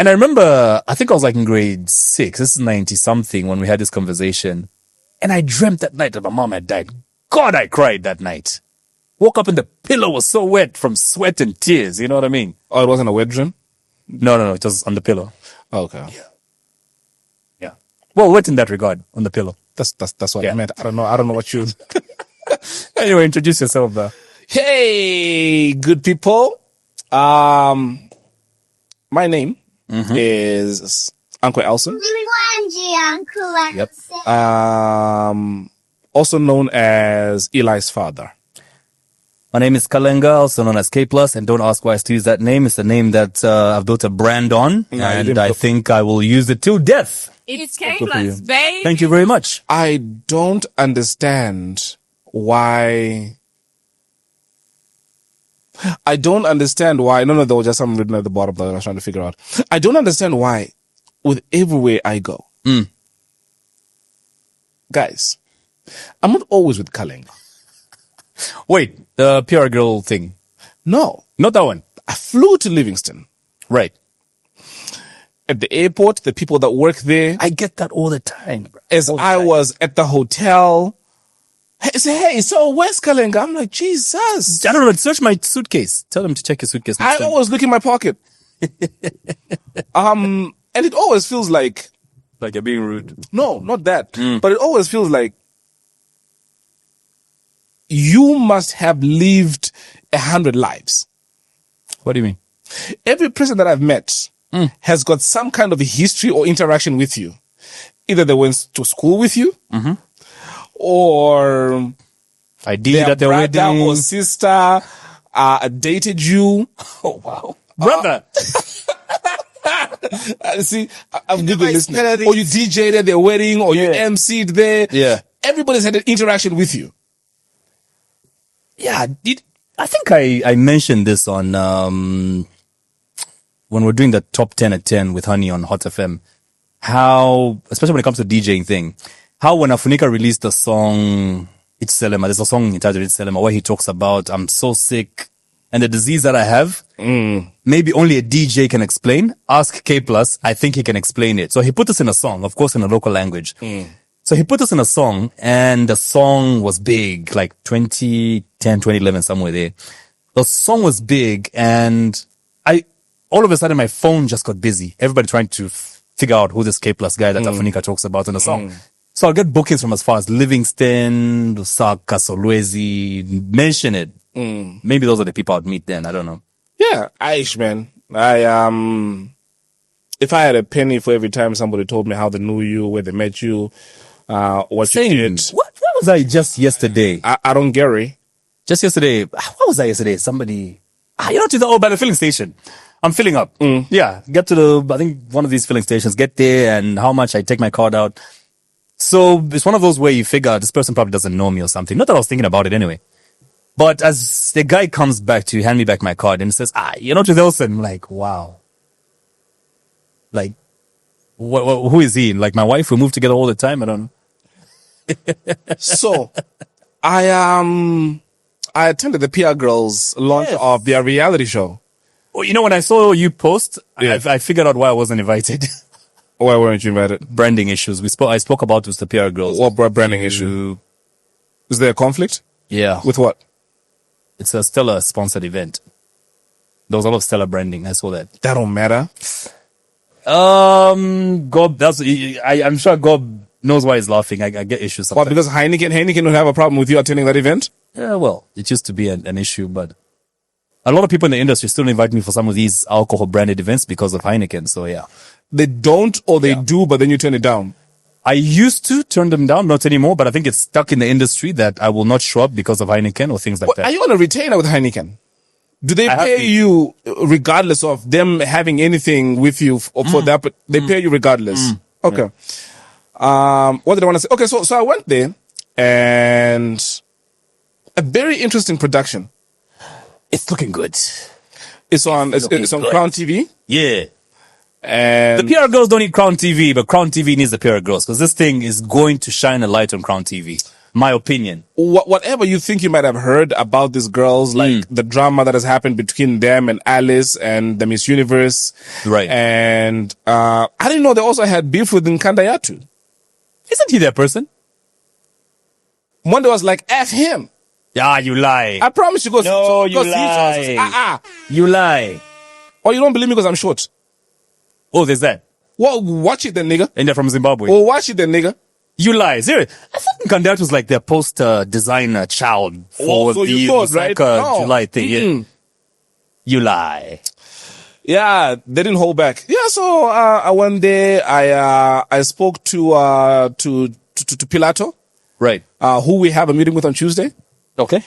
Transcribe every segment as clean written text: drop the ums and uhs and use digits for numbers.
And I remember, I think I was like in grade 6. This is 90 something when we had this conversation. And I dreamt that night that my mom had died. God, I cried that night. Woke up and the pillow was so wet from sweat and tears. You know what I mean? Oh, it wasn't a wet dream? No. It was on the pillow. Oh, okay. Yeah. Well, wet in that regard, on the pillow. That's what I meant. I don't know what you... Anyway, introduce yourself there. Hey, good people. My name is Uncle Elson. Yep. Also known as Eli's father. My name is Kalenga, also known as K+, and don't ask why I still use that name. It's the name that I've built a brand on, and I think I will use it till death. It's K+, babe. Thank you very much. I don't understand why... No, there was just something written at the bottom that I was trying to figure out. I don't understand why, with everywhere I go, guys, I'm not always with Kalenga. Wait, the PRGirl thing. No, Not that one. I flew to Livingston. Right. At the airport, the people that work there, I get that all the time. Bro. as I was at the hotel, hey, so where's Kalenga? I'm like, Jesus. I don't know, search my suitcase. Tell them to check your suitcase. I next time. always look in my pocket. And it always feels like, Like you're being rude. no, not that, but it always feels like you must have lived 100 lives. What do you mean? Every person that I've met has got some kind of a history or interaction with you. Either they went to school with you, or I did their at their brother wedding. or sister dated you. Oh, wow. Brother. See, I'm good at listening. Or you DJ'd at their wedding, or you MC'd there. Yeah. Everybody's had an interaction with you. Yeah, I think I mentioned this on when we're doing the top 10 at 10 with Honey on Hot FM. How, especially when it comes to DJing thing, how when Afunika released the song It's Selema, there's a song entitled It's Selema where he talks about I'm so sick and the disease that I have. Maybe only a DJ can explain. Ask K+, I think he can explain it. So he put this in a song, of course in a local language. So he put this in a song, and the song was big, like 2010, 2011, somewhere there. The song was big, and all of a sudden my phone just got busy. Everybody trying to figure out who this K+ guy that Afunika talks about in the song. So I'll get bookings from as far as Livingston, Lusaka, Solwezi, mention it. Maybe those are the people I'd meet then, I don't know. Yeah, Aish, man. If I had a penny for every time somebody told me how they knew you, where they met you, what Same. you did. What was I just yesterday? I don't Gary. Just yesterday, what was I yesterday? Somebody, by the filling station. I'm filling up. Yeah, get to I think one of these filling stations, get there and how much I take my card out. So it's one of those where you figure this person probably doesn't know me or something. Not that I was thinking about it anyway. But as the guy comes back to hand me back my card and says, you're not with Elson. I'm like, wow. Like, who is he? Like my wife, we move together all the time. I don't know. So, I attended the PRGirls launch of their reality show. Oh, when I saw you post, I figured out why I wasn't invited. Why weren't you invited? Branding issues. I spoke about with the PRGirls. What branding issue? Is there a conflict? Yeah. With what? It's a Stella sponsored event. There was a lot of Stella branding. I saw that. That don't matter. Gob, I'm sure Gob knows why he's laughing. I get issues sometimes. What, because Heineken don't have a problem with you attending that event? Yeah, well, it used to be an issue, but a lot of people in the industry still invite me for some of these alcohol branded events because of Heineken. So yeah. They don't, or they do, but then you turn it down. I used to turn them down, not anymore, but I think it's stuck in the industry that I will not show up because of Heineken or things like that. Are you on a retainer with Heineken? Do they pay you regardless of them having anything with you for that? But they pay you regardless. Okay. Yeah. What did I want to say? Okay, so I went there and a very interesting production. It's looking good. It's on Crown TV. Yeah. And the PRGirls don't need Crown TV, but Crown TV needs the PRGirls because this thing is going to shine a light on Crown TV. My opinion. Whatever you think you might have heard about these girls, like the drama that has happened between them and Alice and the Miss Universe. Right. And I didn't know they also had beef with Nkandayatu. Isn't he that person? One day was like, F him. Ah, you lie. I promise you. No, you lie. You lie. Or you don't believe me because I'm short. Oh, there's that. Well, watch it then, nigga. And they're from Zimbabwe. Well, watch it then, nigga. You lie. Serious. I thought Nkandayatu was like their poster designer child for so the you thought, right? July thing. Yeah. You lie. Yeah, they didn't hold back. Yeah, so I went there. I spoke to Pilato, Right. who we have a meeting with on Tuesday. Okay.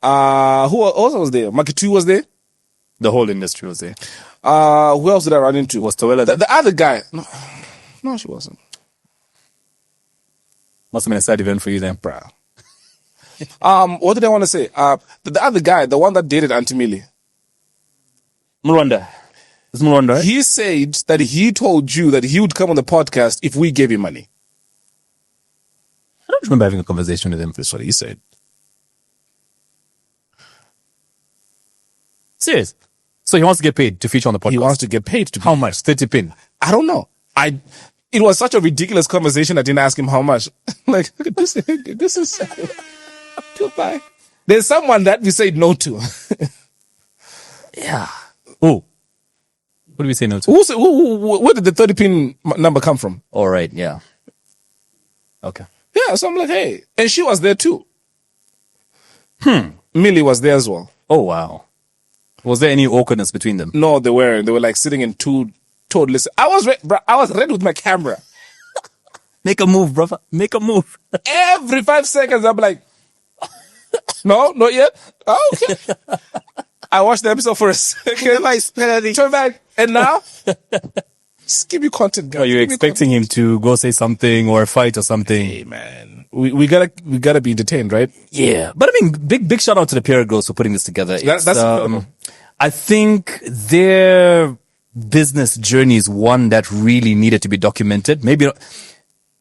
Who else was there? Makitu was there. The whole industry was there. Who else did I run into? Was Tawela there? The other guy. No, she wasn't. Must have been a side event for you then. Bruh. What did I want to say? The other guy, the one that dated Auntie Millie. Mulwanda. It's Mulwanda, right? He said that he told you that he would come on the podcast if we gave him money. I don't remember having a conversation with him. That's what he said. Serious? So he wants to get paid to feature on the podcast? He wants to get paid to. How much? 30 pin? I don't know. It was such a ridiculous conversation. I didn't ask him how much. Like, this is goodbye. There's someone that we said no to. Yeah. Who? What did we say no to? Where did the 30 pin number come from? All right. Yeah. Okay. Yeah. So I'm like, hey, and she was there too. Millie was there as well. Oh, wow. Was there any awkwardness between them? No, they weren't. They were like sitting in two totally. I was ready with my camera. Make a move, brother. Make a move. Every 5 seconds, I'm like, no, not yet. Oh, okay. I watched the episode for a second. Turn back. And now, just give me content, guys. Are you expecting him to go say something or fight or something? Hey, man. We gotta be entertained, right? Yeah. But I mean, big shout out to the PRGirls for putting this together. That's incredible. I think their business journey is one that really needed to be documented. Maybe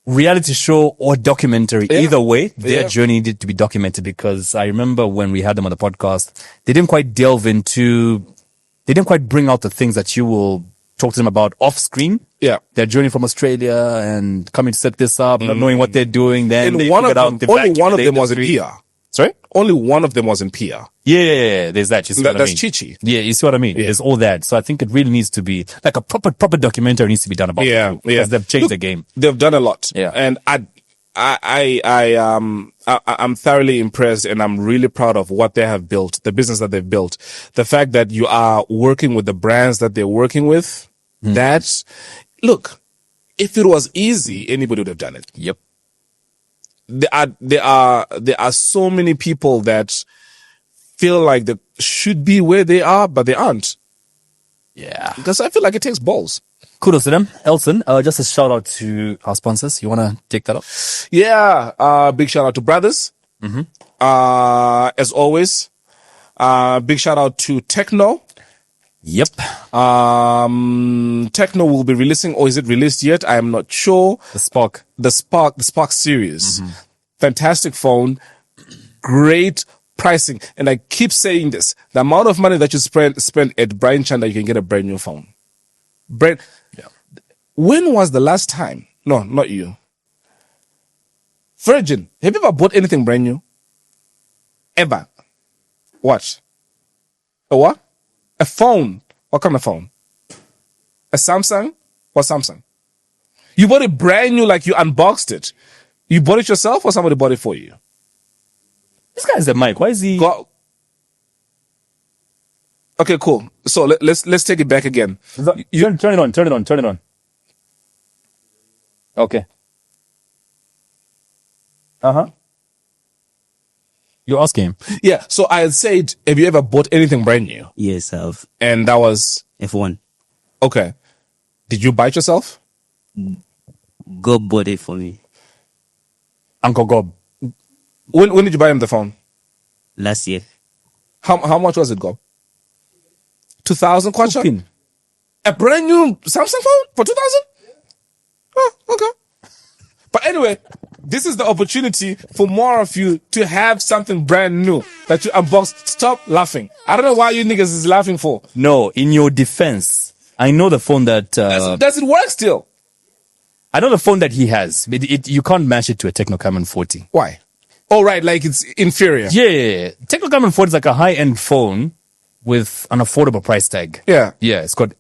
reality show or documentary, either way, their journey needed to be documented, because I remember when we had them on the podcast, they didn't quite bring out the things that you will talk to them about off screen. Yeah. Their journey from Australia and coming to set this up, not knowing what they're doing. Then only one of them was in PR. Sorry? Only one of them was in PR. Yeah. There's that. You see what I mean? That's Chichi. Yeah, you see what I mean? Yeah. There's all that. So I think it really needs to be like a proper documentary needs to be done about it. Yeah. Because they've changed the game. They've done a lot. Yeah. And I'm thoroughly impressed, and I'm really proud of what they have built, the business that they've built. The fact that you are working with the brands that they're working with, look, if it was easy, anybody would have done it. Yep. There are so many people that feel like they should be where they are, but they aren't. Yeah. Because I feel like it takes balls. Kudos to them. Elson, just a shout out to our sponsors. You want to take that up? Yeah. Big shout out to Brothers. As always. Big shout out to Tecno. Yep. Tecno will be releasing, or is it released yet? I am not sure. The Spark series. Fantastic phone. Great pricing. And I keep saying this. The amount of money that you spend at Brian Chanda, you can get a brand new phone. When was the last time? No, not you. Virgin, have you ever bought anything brand new? Ever? What? A what? A phone. What kind of phone? A Samsung? What Samsung? You bought it brand new, like you unboxed it. You bought it yourself or somebody bought it for you? This guy's the mic. Why is he... Okay, cool. So let's take it back again. Turn it on. Okay. You're asking him. Yeah. So I had said, have you ever bought anything brand new? Yes, I have. And that was? F1. Okay. Did you buy it yourself? Gob bought it for me. Uncle Gob. When did you buy him the phone? Last year. How much was it, Gob? 2,000 kwacha? A brand new Samsung phone for 2,000? Oh, okay. But anyway, this is the opportunity for more of you to have something brand new that you unbox. Stop laughing. I don't know why you niggas is laughing for. No, in your defense, I know the phone that... Does it work still? I know the phone that he has. You can't match it to a Tecno Camon 40. Why? Oh, right, like it's inferior. Yeah. Tecno Camon 40 is like a high-end phone with an affordable price tag. Yeah. Yeah, it's got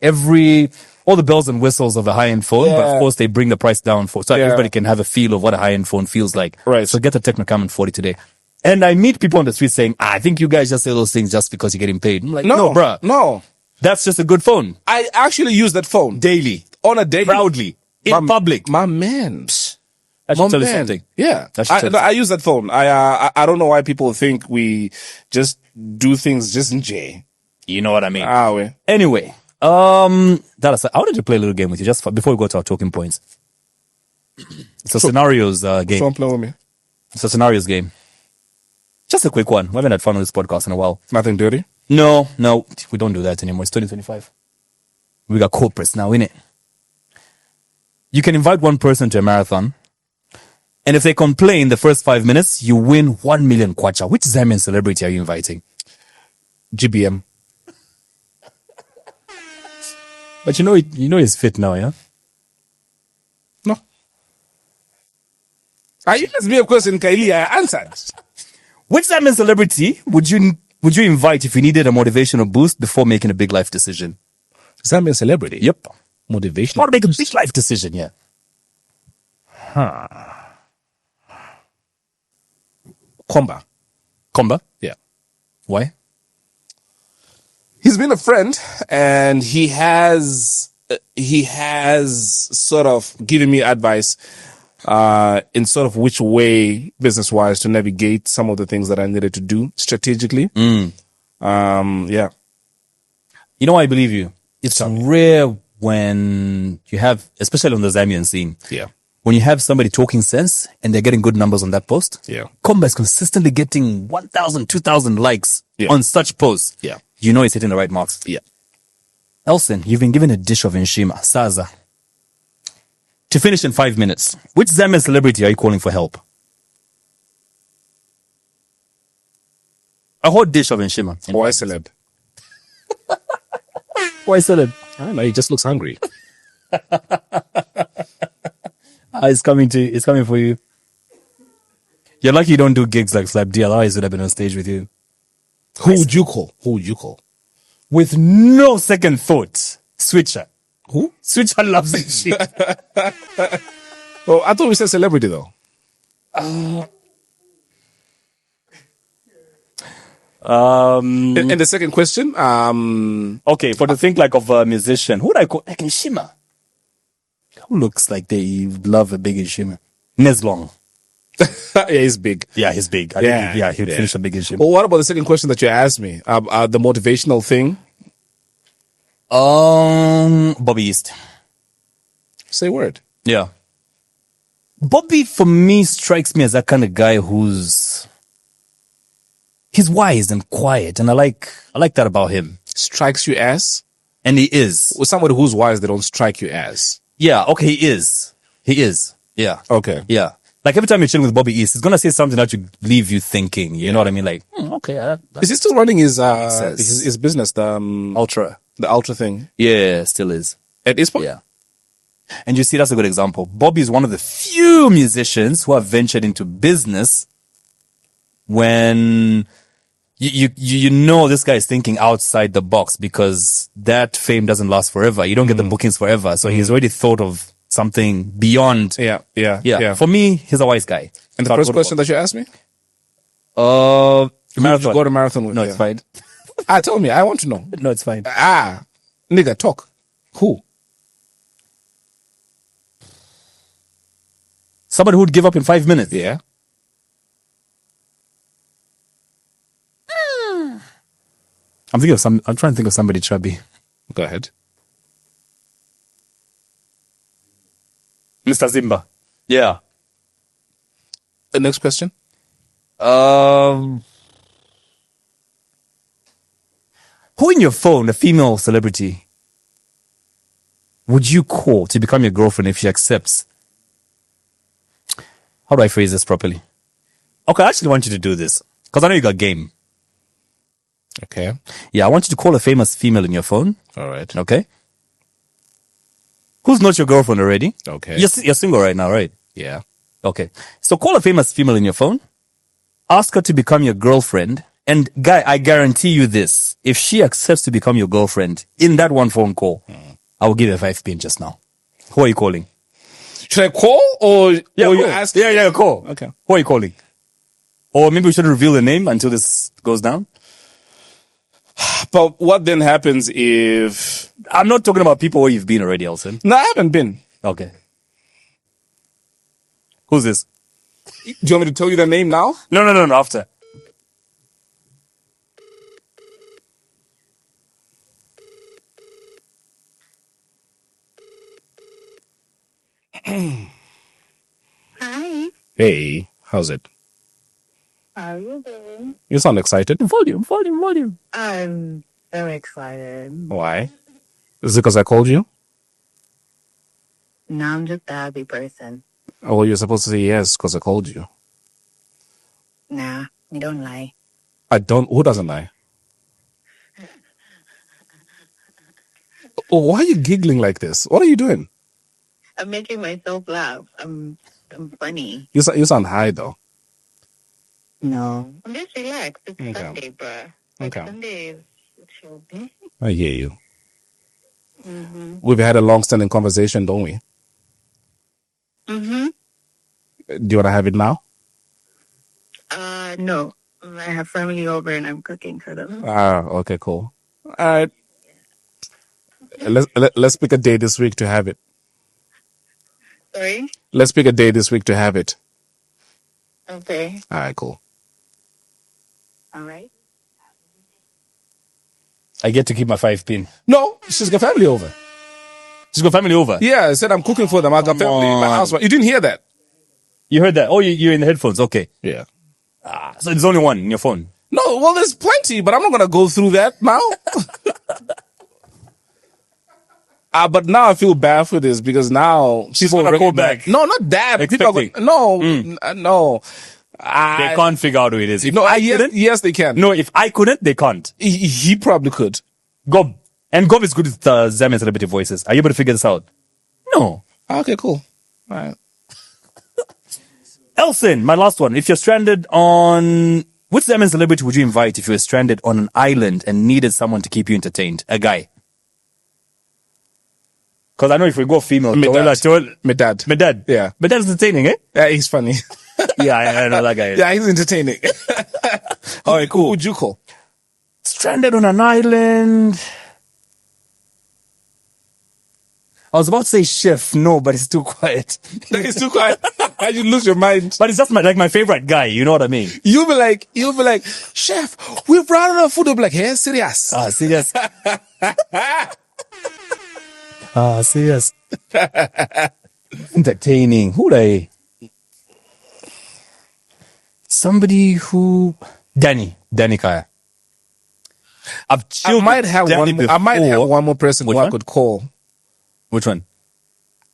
all the bells and whistles of a high-end phone, but of course they bring the price down so everybody can have a feel of what a high-end phone feels like. Right. So get the Tecno Camon 40 today. And I meet people on the street saying, I think you guys just say those things just because you're getting paid. I'm like, no, bruh. No. That's just a good phone. I actually use that phone. Daily. On a daily. Proudly. In public. My man. I should tell you something. Yeah. I use that phone. I don't know why people think we just do things just in J. You know what I mean? Well. Anyway, that aside, I wanted to play a little game with you just before we go to our talking points. It's a scenarios game. Don't play with me. It's a scenarios game. Just a quick one. We haven't had fun on this podcast in a while. Nothing dirty? No, we don't do that anymore. It's 2025. We got corporates now, innit? You can invite one person to a marathon, and if they complain the first 5 minutes, you win 1 million kwacha. Which Zambian celebrity are you inviting? GBM. But you know he's fit now, yeah? No. You asked me a question, Kylie. I answered. Which Zambian celebrity would you invite if you needed a motivational boost before making a big life decision? Zambian celebrity? Yep. Motivational. How to make a big life decision, yeah. Komba? Yeah. Why? He's been a friend, and he has sort of given me advice in sort of which way, business-wise, to navigate some of the things that I needed to do strategically. Yeah. You know, I believe you. It's rare when you have, especially on the Zambian scene. Yeah. When you have somebody talking sense and they're getting good numbers on that post. Yeah. Komba is consistently getting 1,000, 2,000 likes on such posts. Yeah. You know he's hitting the right marks. Yeah. Elson, you've been given a dish of Nshima, Saza. To finish in 5 minutes, which Zambian celebrity are you calling for help? A hot dish of Nshima. Why celeb? Why celeb? I don't know. He just looks hungry. It's coming for you. You're lucky you don't do gigs like Slap D. Otherwise, would have been on stage with you. Who would you call? With no second thought, Switcher. Who? Switcher loves it shit. Oh, I thought we said celebrity though. And the second question, okay, for to think like of a musician, who would I call? Like Nshima. Who looks like they love a big Nshima? Neslong. yeah, he's big. Yeah, he's big. He'd finish a big Nshima. Well, what about the second question that you asked me? The motivational thing? Bobby East. Say word. Yeah. Bobby, for me, strikes me as that kind of guy he's wise and quiet, and I like that about him. Strikes you as? And he is. With somebody who's wise, they don't strike you as. Yeah, okay, he is. Yeah. Okay. Yeah. Like every time you're chilling with Bobby East, he's gonna say something that would leave you thinking. You know what I mean? Like, okay. Is he still running his business, the Ultra thing? Yeah, still is. At this point? Yeah. And you see, that's a good example. Bobby is one of the few musicians who have ventured into business when you know this guy is thinking outside the box, because that fame doesn't last forever. You don't get the bookings forever. So he's already thought of something beyond. Yeah. For me, he's a wise guy. And the first question that you asked me? Marathon. You go to marathon with? No, it's fine. Tell me. I want to know. No, it's fine. Nigga, talk. Who? Somebody who would give up in 5 minutes. Yeah. I'm trying to think of somebody chubby. Go ahead. Mr. Zimba. Yeah. The next question. Who in your phone, a female celebrity, would you call to become your girlfriend if she accepts? How do I phrase this properly? Okay, I actually want you to do this because I know you got game. Okay. Yeah, I want you to call a famous female in your phone. All right. Okay. Who's not your girlfriend already? Okay. You're single right now, right? Yeah. Okay. So call a famous female in your phone. Ask her to become your girlfriend. And guy, I guarantee you this. If she accepts to become your girlfriend in that one phone call, I will give her 5 pin just now. Who are you calling? Should I call or you ask? Yeah, call. Okay. Who are you calling? Or maybe we shouldn't reveal the name until this goes down. But what then happens if... I'm not talking about people where you've been already, Elson. No, I haven't been. Okay. Who's this? Do you want me to tell you the name now? No, after. Hi. Hey, how's it? How are you doing? You sound excited. Volume. I'm very excited. Why? Is it because I called you? No, I'm just a happy person. Oh, well, you're supposed to say yes because I called you. Nah, you don't lie. I don't. Who doesn't lie? Oh, why are you giggling like this? What are you doing? I'm making myself laugh. I'm funny. You sound high though. No. I'm just relaxed. It's Okay. Sunday, bruh. Okay. Sunday is chill. I hear you. We've had a long-standing conversation, don't we? Mm-hmm. Do you want to have it now? No. I have family over and I'm cooking for them. Okay, cool. All right. Let's pick a day this week to have it. Sorry? Let's pick a day this week to have it. Okay. All right, cool. All right. I get to keep my 5 pin. No, she's got family over. She's got family over. Yeah, I said I'm cooking for them. I got family in my house. You didn't hear that? You heard that? Oh, you're in the headphones. Okay. Yeah. So there's only one in your phone. No, well, there's plenty, but I'm not going to go through that now. But now I feel bad for this because now she's People going to call back. No, not that. People are Expecting. no. They can't figure out who it is. If No, I couldn't, yes, they can. no, if I couldn't, they can't. He probably could. Gob. And Gob is good with Zambian celebrity voices. Are you able to figure this out? No. Okay, cool. All right. Elson, my last one. If you're stranded on... Which Zambian celebrity would you invite if you were stranded on an island and needed someone to keep you entertained? A guy. Because I know if we go female... My dad. My dad. Yeah. My dad's entertaining, eh? Yeah, he's funny. Yeah, I know that guy. Yeah, he's entertaining. All right, cool. Who would you call? Stranded on an island... I was about to say chef, no, but it's too quiet. It's too quiet. And you lose your mind. But it's just my favorite guy, you know what I mean? You'll be like, chef, we've run out of food. They'll be like, hey, serious. Serious. Serious. Entertaining. Who they? Somebody who... Danny Kaya. I've chilled I might have one more person who I could call. Which one?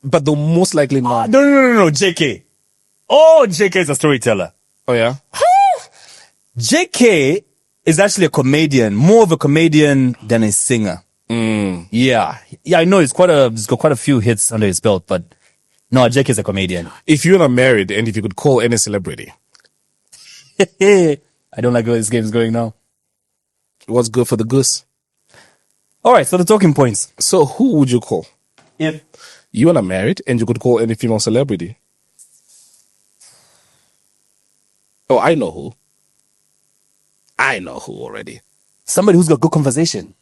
But the most likely not. No, JK. Oh, JK is a storyteller. Oh, yeah? JK is actually a comedian, more of a comedian than a singer. Yeah, I know he's got quite a few hits under his belt, but no, JK is a comedian. If you're not married and if you could call any celebrity. I don't like where this game is going now. What's good for the goose? All right, so the talking points. So who would you call? If you are not married and you could call any female celebrity. Oh, I know who. I know who already. Somebody who's got good conversation.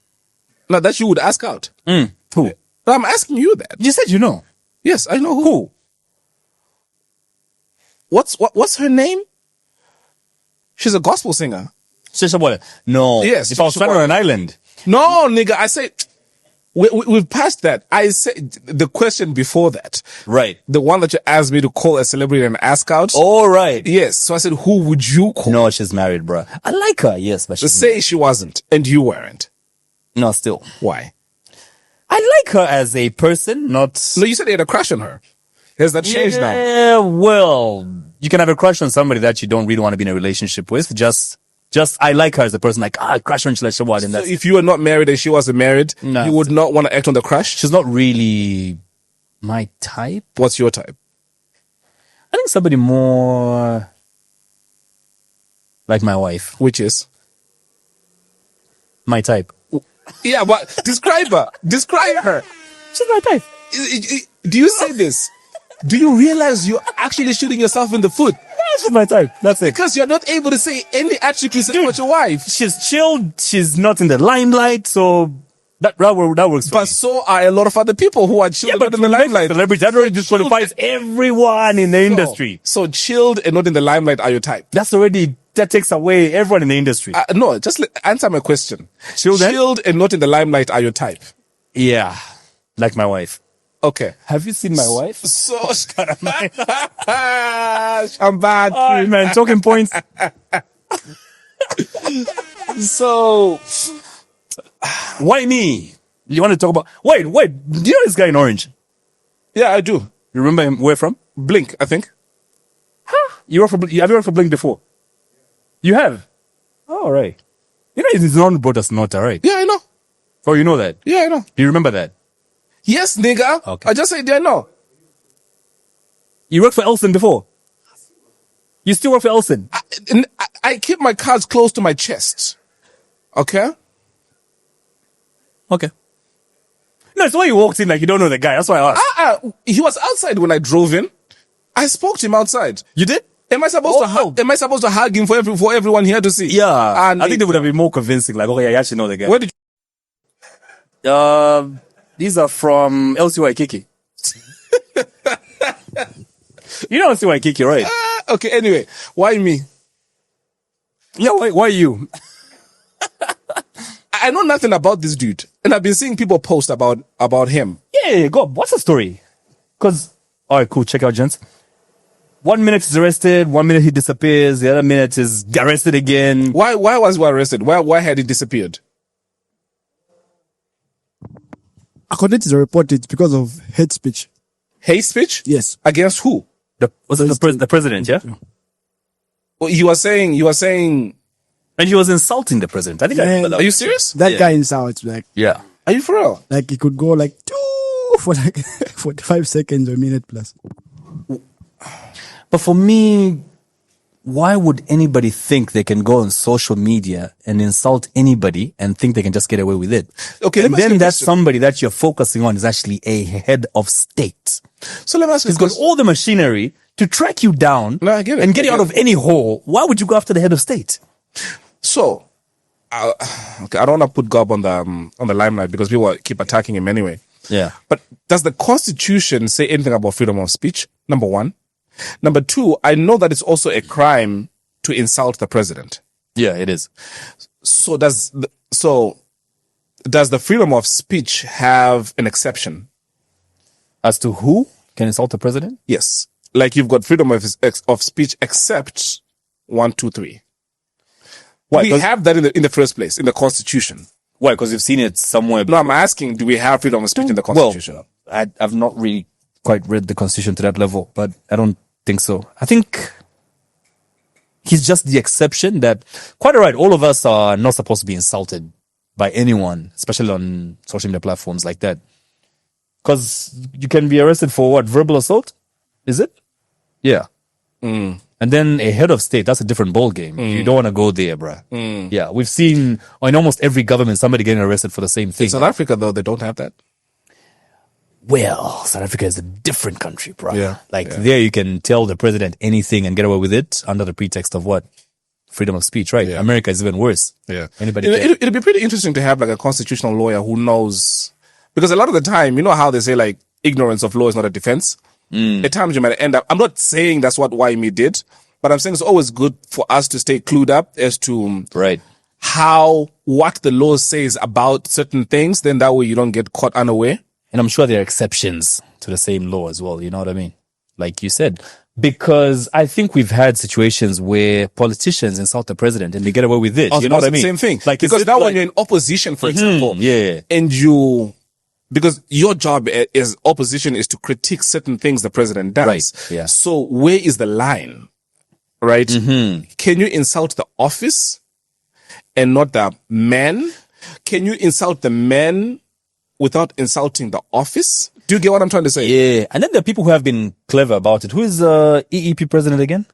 No, that you would ask out. Who? No, I'm asking you that. You said you know. Yes, I know who. What's her name? She's a gospel singer. Shisha No. Yes. If I was stranded on an island. No, nigga, I say... We've passed that. I said the question before that. Right. The one that you asked me to call a celebrity and ask out. All right. Yes. So I said, who would you call? No, she's married, bro. I like her, yes, but she's say she wasn't and you weren't. No, still. Why? I like her as a person, not... No, you said you had a crush on her. Has that changed now? Yeah, well, you can have a crush on somebody that you don't really want to be in a relationship with. Just I like her as a person. Like, crush on Slasha Ward. So if you were not married and she wasn't married, No. you would not want to act on the crush? She's not really my type. What's your type? I think somebody more like my wife. Which is? My type. Yeah, but describe her. Describe her. She's my type. Do you say this? Do you realize you're actually shooting yourself in the foot? She's my type. That's it. Because you're not able to say any attributes about your wife. She's chilled. She's not in the limelight. So that works for But me. so are a lot of other people who are chilled and not in the limelight. Celebrities, that already disqualifies everyone in the industry. So chilled and not in the limelight are your type. That takes away everyone in the industry. No, just answer my question. Chilled and not in the limelight are your type. Yeah. Like my wife. Okay. Have you seen my wife? So, I'm bad. All right, man. Talking points. So, Why me? You want to talk about... Wait. Do you know this guy in Orange? yeah, I do. You remember him? Where from? Blink, I think. Have you worked for Blink before? You have? Oh, all right. You know he's not brought us Nota, right? Yeah, I know. Oh, you know that? Yeah, I know. Do you remember that? Yes, nigga. Okay. I just said, yeah, I know. You worked for Elson before? You still work for Elson? I keep my cards close to my chest. Okay? Okay. No, it's why you walked in like you don't know the guy. That's why I asked. He was outside when I drove in. I spoke to him outside. You did? Am I supposed to hug him for everyone here to see? Yeah. And I think they would have been more convincing. Like, okay, I actually know the guy. Where did These are from LCY Kiki. You know LCY Kiki, right? okay, anyway, why me? Yeah, why you? I know nothing about this dude, and I've been seeing people post about him. Yeah, go. What's the story? Because, all right, cool. Check out, gents. 1 minute he's arrested. 1 minute he disappears. The other minute is arrested again. Why was he arrested? Why had he disappeared? According to the report, it's because of hate speech. Hate speech? Yes. Against who? The president, yeah? Well, you were saying. And he was insulting the president. I think I remember that. Are you serious? That guy in South, like, Yeah. Are you for real? like he could go like for like 45 seconds or a minute plus. But for me, why would anybody think they can go on social media and insult anybody and think they can just get away with it? Okay, let and me ask you then a that question. somebody that you're focusing on is actually a head of state. So let me ask you He's got all the machinery to track you down No, I get it. and get I you get out of any hole. Why would you go after the head of state? So, okay, I don't want to put Gob on the limelight because people keep attacking him anyway. Yeah. But does the Constitution say anything about freedom of speech? Number one. Number two, I know that it's also a crime to insult the president. Yeah, it is. So does the freedom of speech have an exception? As to who can insult the president? Yes. Like you've got freedom of speech except 1, 2, 3. Why? We have that in the first place, in the Constitution. Why? Because you've seen it somewhere. No, I'm asking, do we have freedom of speech in the Constitution? Well, I've not really quite read the Constitution to that level, but I don't think so. I think he's just the exception that, quite all right, all of us are not supposed to be insulted by anyone, especially on social media platforms like that. Because you can be arrested for what? Verbal assault? Is it? Yeah. And then a head of state, that's a different ball game. You don't want to go there, bruh. Yeah, we've seen in almost every government somebody getting arrested for the same thing. In South Africa, though, they don't have that. Well, South Africa is a different country, bruh. Yeah. There you can tell the president anything and get away with it under the pretext of what? Freedom of speech, right? Yeah. America is even worse. Yeah. Anybody It'd be pretty interesting to have like a constitutional lawyer who knows, because a lot of the time, you know how they say like ignorance of law is not a defense? At times you might end up, I'm not saying that's what WhyMe did, but I'm saying it's always good for us to stay clued up as to Right. what the law says about certain things. Then that way you don't get caught unaware. And I'm sure there are exceptions to the same law as well. You know what I mean? Like you said, because I think we've had situations where politicians insult the president and they get away with it. You know what I mean? Same thing. Like, because now when you're in opposition, for example, yeah. and because your job as opposition is to critique certain things the president does. Right, yeah. So where is the line right? Can you insult the office and not the man? Can you insult the man without insulting the office? Do you get what I'm trying to say? Yeah. And then there are people who have been clever about it. Who is EEP president again?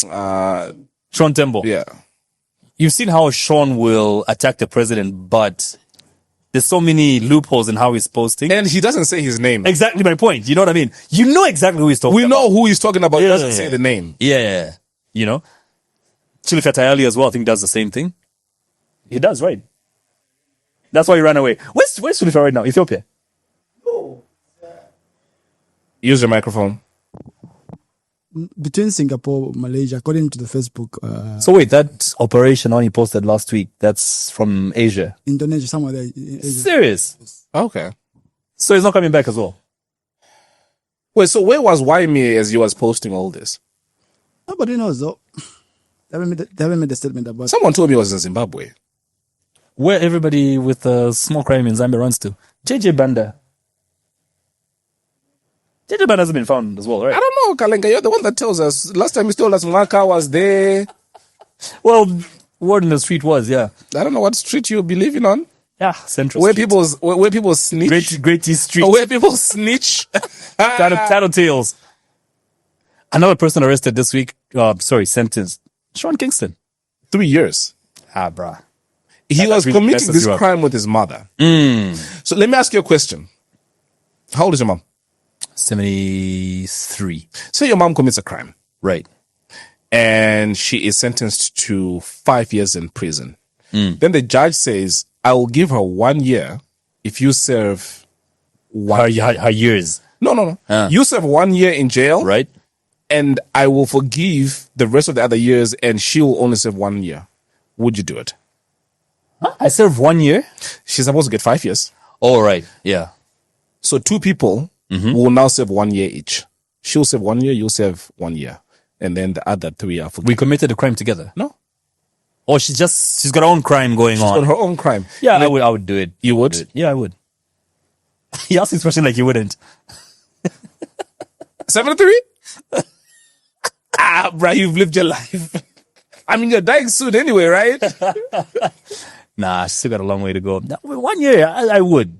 Sean Tembo. Yeah. You've seen how Sean will attack the president, but there's so many loopholes in how he's posting. And he doesn't say his name. Exactly my point. You know what I mean? You know exactly who he's talking about. We know who he's talking about. He doesn't say the name. Yeah. You know? Chili Fatayali as well, I think does the same thing. He does, right? That's why he ran away. Where's Chili right now? Ethiopia? Use your microphone. Between Singapore, Malaysia, according to the Facebook, So wait, that operation on he posted last week, that's from Asia. Indonesia, somewhere there. Asia. Serious? Okay. So he's not coming back as well? Wait, so where was WhyMe as you was posting all this? Nobody knows though. They haven't made a statement about. Someone told me it was in Zimbabwe. Where everybody with small crime in Zambia runs to. JJ Banda. JJ Banda hasn't been found as well, right? I don't know, Kalenga. You're the one that tells us. Last time you told us Mwaka was there. Well, word in the street was, yeah. I don't know what street you're believing on. Yeah, Central Where Street. where people snitch. Great East Street. Where people snitch. Tattletales. Another person arrested this week, sentenced. Sean Kingston. 3 years. Bruh. He was really committing messes this you up. crime with his mother. So let me ask you a question. How old is your mom? 73. Say your mom commits a crime Right. and she is sentenced to 5 years in prison. Then the judge says, I will give her 1 year if you serve one. Her years. No. You serve 1 year in jail. Right. And I will forgive the rest of the other years and she will only serve 1 year. Would you do it? I served 1 year? She's supposed to get 5 years. Oh, right. Yeah. So 2 people will now serve 1 year each. She'll serve 1 year, you'll serve 1 year. And then the other 3 are forgiven. We committed a crime together. No. Oh, she's got her own crime going She's on. got her own crime. Yeah, I would do it. You would? Yeah, I would. He asked this question like you wouldn't. 73? Bruh, you've lived your life. I mean, you're dying soon anyway, right? Nah, she's still got a long way to go. 1 year, I would.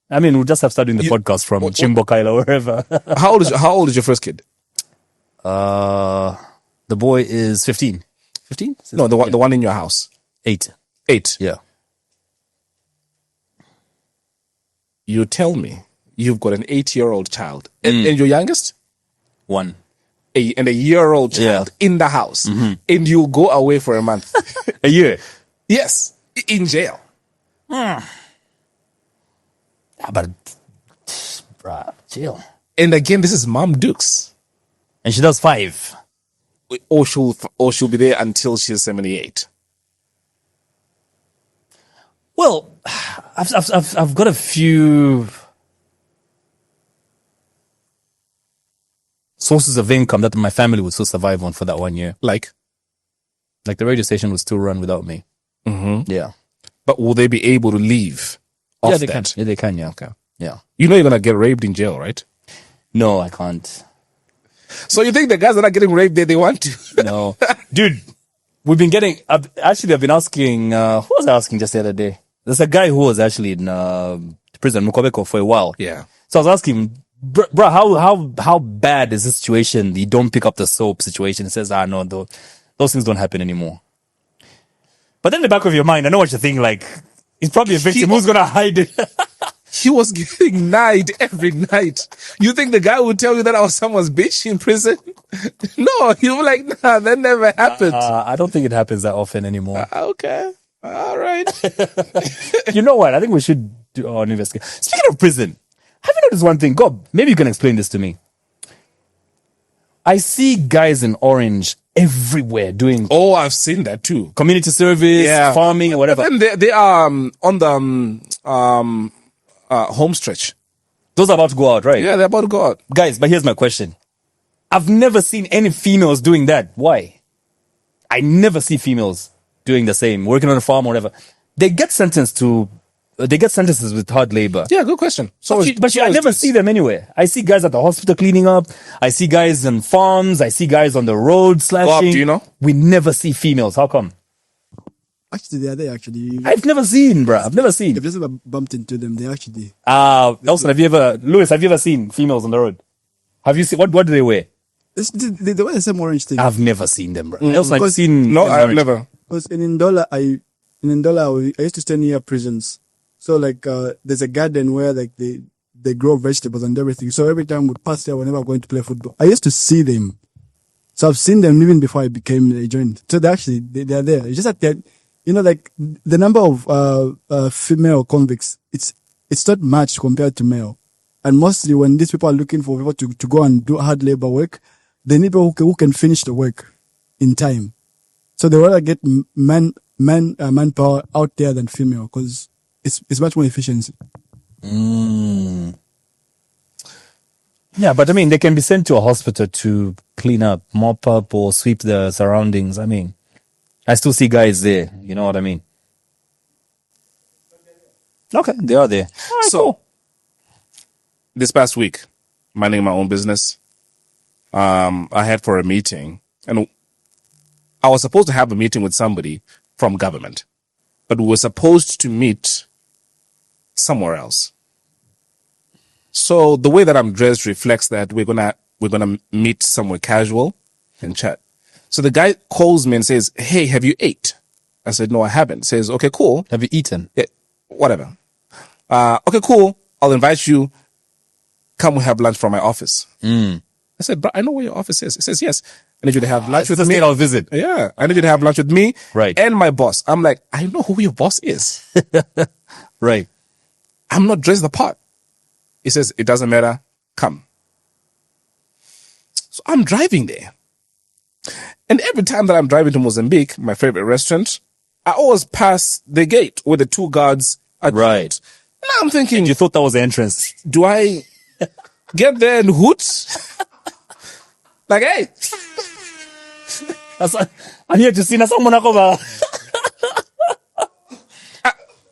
I mean, we'll just have started doing the podcast from Chimbo Kaila or wherever. How old is your first kid? The boy is 15. 15? No, the one in your house. 8. 8. Yeah. You tell me you've got an 8-year-old child. And your youngest? 1. And a year-old child in the house. And you go away for a month. A year? Yes. In jail. But, bruh, chill. And again, this is Mom Dukes. And she does 5. Or she'll be there until she's 78. Well, I've got a few sources of income that my family would still survive on for that 1 year. Like the radio station would still run without me. Yeah. But will they be able to leave off Yeah, they that? can. Yeah, they can, yeah. Okay. Yeah. You know you're going to get raped in jail, right? No, I can't. So you think the guys that are getting raped there, they want to? No. Dude, I've been asking, who was I asking just the other day? There's a guy who was actually in prison, Mukobeko, for a while. Yeah. So I was asking him, bro, how bad is this situation? You don't pick up the soap situation. He says, no, those things don't happen anymore. But then in the back of your mind, I know what you're thinking, like, he's probably a victim who's going to hide it. He was getting knied every night. You think the guy would tell you that I was someone's bitch in prison? No, he'll be like, nah, that never happened. I don't think it happens that often anymore. Okay. All right. You know what? I think we should do an investigation. Speaking of prison, have you noticed one thing? God, maybe you can explain this to me. I see guys in orange everywhere doing Oh, I've seen that too. community service, farming, or whatever. And they are on the home stretch. Those are about to go out, right? Yeah, they're about to go out. Guys, but here's my question. I've never seen any females doing that. Why? I never see females doing the same, working on a farm or whatever. They get sentenced to they get sentences with hard labor. Yeah, good question. So, I never see them anywhere. I see guys at the hospital cleaning up. I see guys on farms. I see guys on the road slashing. do you know? We never see females. How come? Actually, they are there. Actually, I've never seen, bro. I've never seen. I've just ever bumped into them. They actually. Nelson, Lewis, have you ever seen females on the road? Have you seen, what do they wear? They wear the same orange thing. I've never seen them, bro. Nelson, have you Because- seen? No, them I've orange? never. Because in Ndola, I used to stay near prisons. So like, there's a garden where like they grow vegetables and everything. So every time we'd pass there whenever I'm going to play football, I used to see them. So I've seen them even before I became a joint. So they are there. It's just that they're, like the number of female convicts, it's not much compared to male. And mostly when these people are looking for people to go and do hard labor work, they need people who can finish the work in time. So they rather get manpower out there than female because it's much more efficiency. Yeah, but I mean, they can be sent to a hospital to clean up, mop up, or sweep the surroundings. I mean, I still see guys there. You know what I mean? Okay, they are there. All right, So, cool. this past week, minding my own business, I had for a meeting, and I was supposed to have a meeting with somebody from government, but we were supposed to meet somewhere else. So the way that I'm dressed reflects that we're gonna meet somewhere casual and chat. So the guy calls me and says, "Hey, have you ate?" I said, "No, I haven't." Says, "Okay, cool. Have you eaten? Yeah, whatever. Okay, cool. I'll invite you. Come, we have lunch from my office." I said, "But I know where your office is." He says, "Yes. I need you to have lunch with It's a me." state I'll visit. Yeah, I need you to have lunch with me, Right. and my boss. I'm like, I know who your boss is. Right. I'm not dressed the part. He says, "It doesn't matter. Come." So I'm driving there. And every time that I'm driving to Mozambique, my favorite restaurant, I always pass the gate where the two guards are. Right. And I'm thinking, You thought that was the entrance. do I get there and hoot? Like, hey, I'm here to see someone.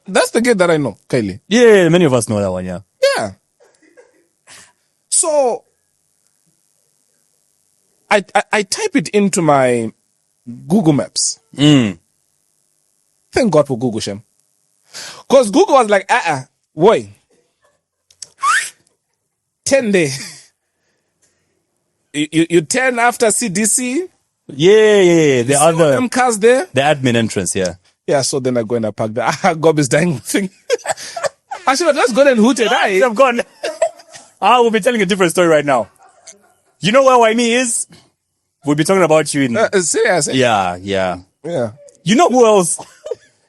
that's the gate that I know, Kylie. Yeah, many of us know that one, yeah. Yeah. So I type it into my Google Maps. Thank God for Google, Shem. Because Google was like, boy, 10 day. You turn after CDC. Yeah. The other, Them cars there. the admin entrance, yeah. Yeah, so then I go and I park there. Gob is dying thing. I should have just gone and hooted. I've gone. I will be telling a different story right now. You know where WhyMe is? We'll be talking about you in... Serious? Yeah. Yeah. You know who else?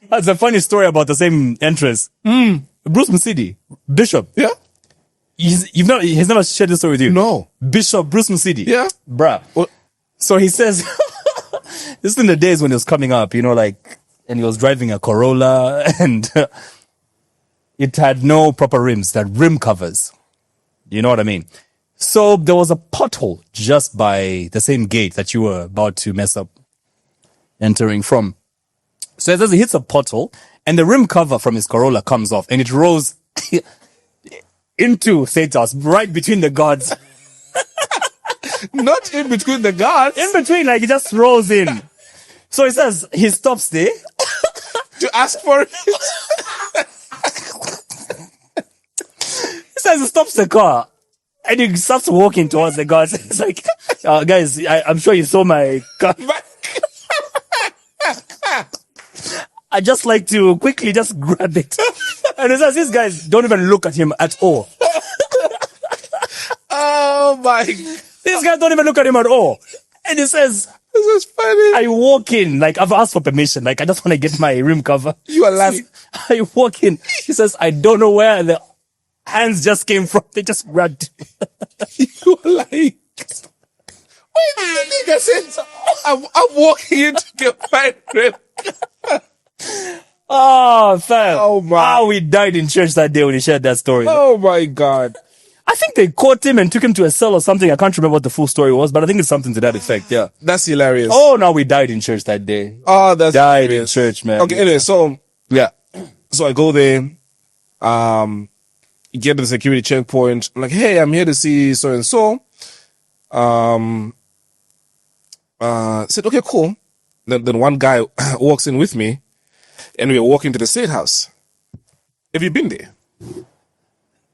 That's a funny story about the same entrance. Bruce Msidi, Bishop. Yeah? He's never shared this story with you. No. Bishop Bruce Msidi. Yeah. Bruh. So he says, this is in the days when it was coming up, and he was driving a Corolla and it had no proper rims, that rim covers. You know what I mean? So there was a pothole just by the same gate that you were about to mess up entering from. So as he hits a pothole and the rim cover from his Corolla comes off and it rolls into Satas right between the guards. Not in between the guards. In between, it just rolls in. So he says he stops there To ask for it. He says he stops the car and he starts walking towards the guards. It's like, guys, I'm sure you saw my car. I just like to quickly just grab it. And he says these guys don't even look at him at all. Oh my. These guys don't even look at him at all. And he says, This is funny. I walk in, I've asked for permission. I just want to get my rim cover. You are laughing. I walk in. He says, I don't know where the hands just came from. They just grabbed. You are like, wait, the nigga says, I'm walking in to get my rim. Oh, fam. Oh, my. How we died in church that day when he shared that story. Oh my God. I think they caught him and took him to a cell or something. I can't remember what the full story was, but I think it's something to that effect, yeah. That's hilarious. Oh, now we died in church that day. Oh, that's Died in hilarious. church, man. Okay, anyway, so Yeah. I go there. You get to the security checkpoint. I'm like, hey, I'm here to see so and so. Said, okay, cool. Then one guy walks in with me, and we are walking to the State House. Have you been there?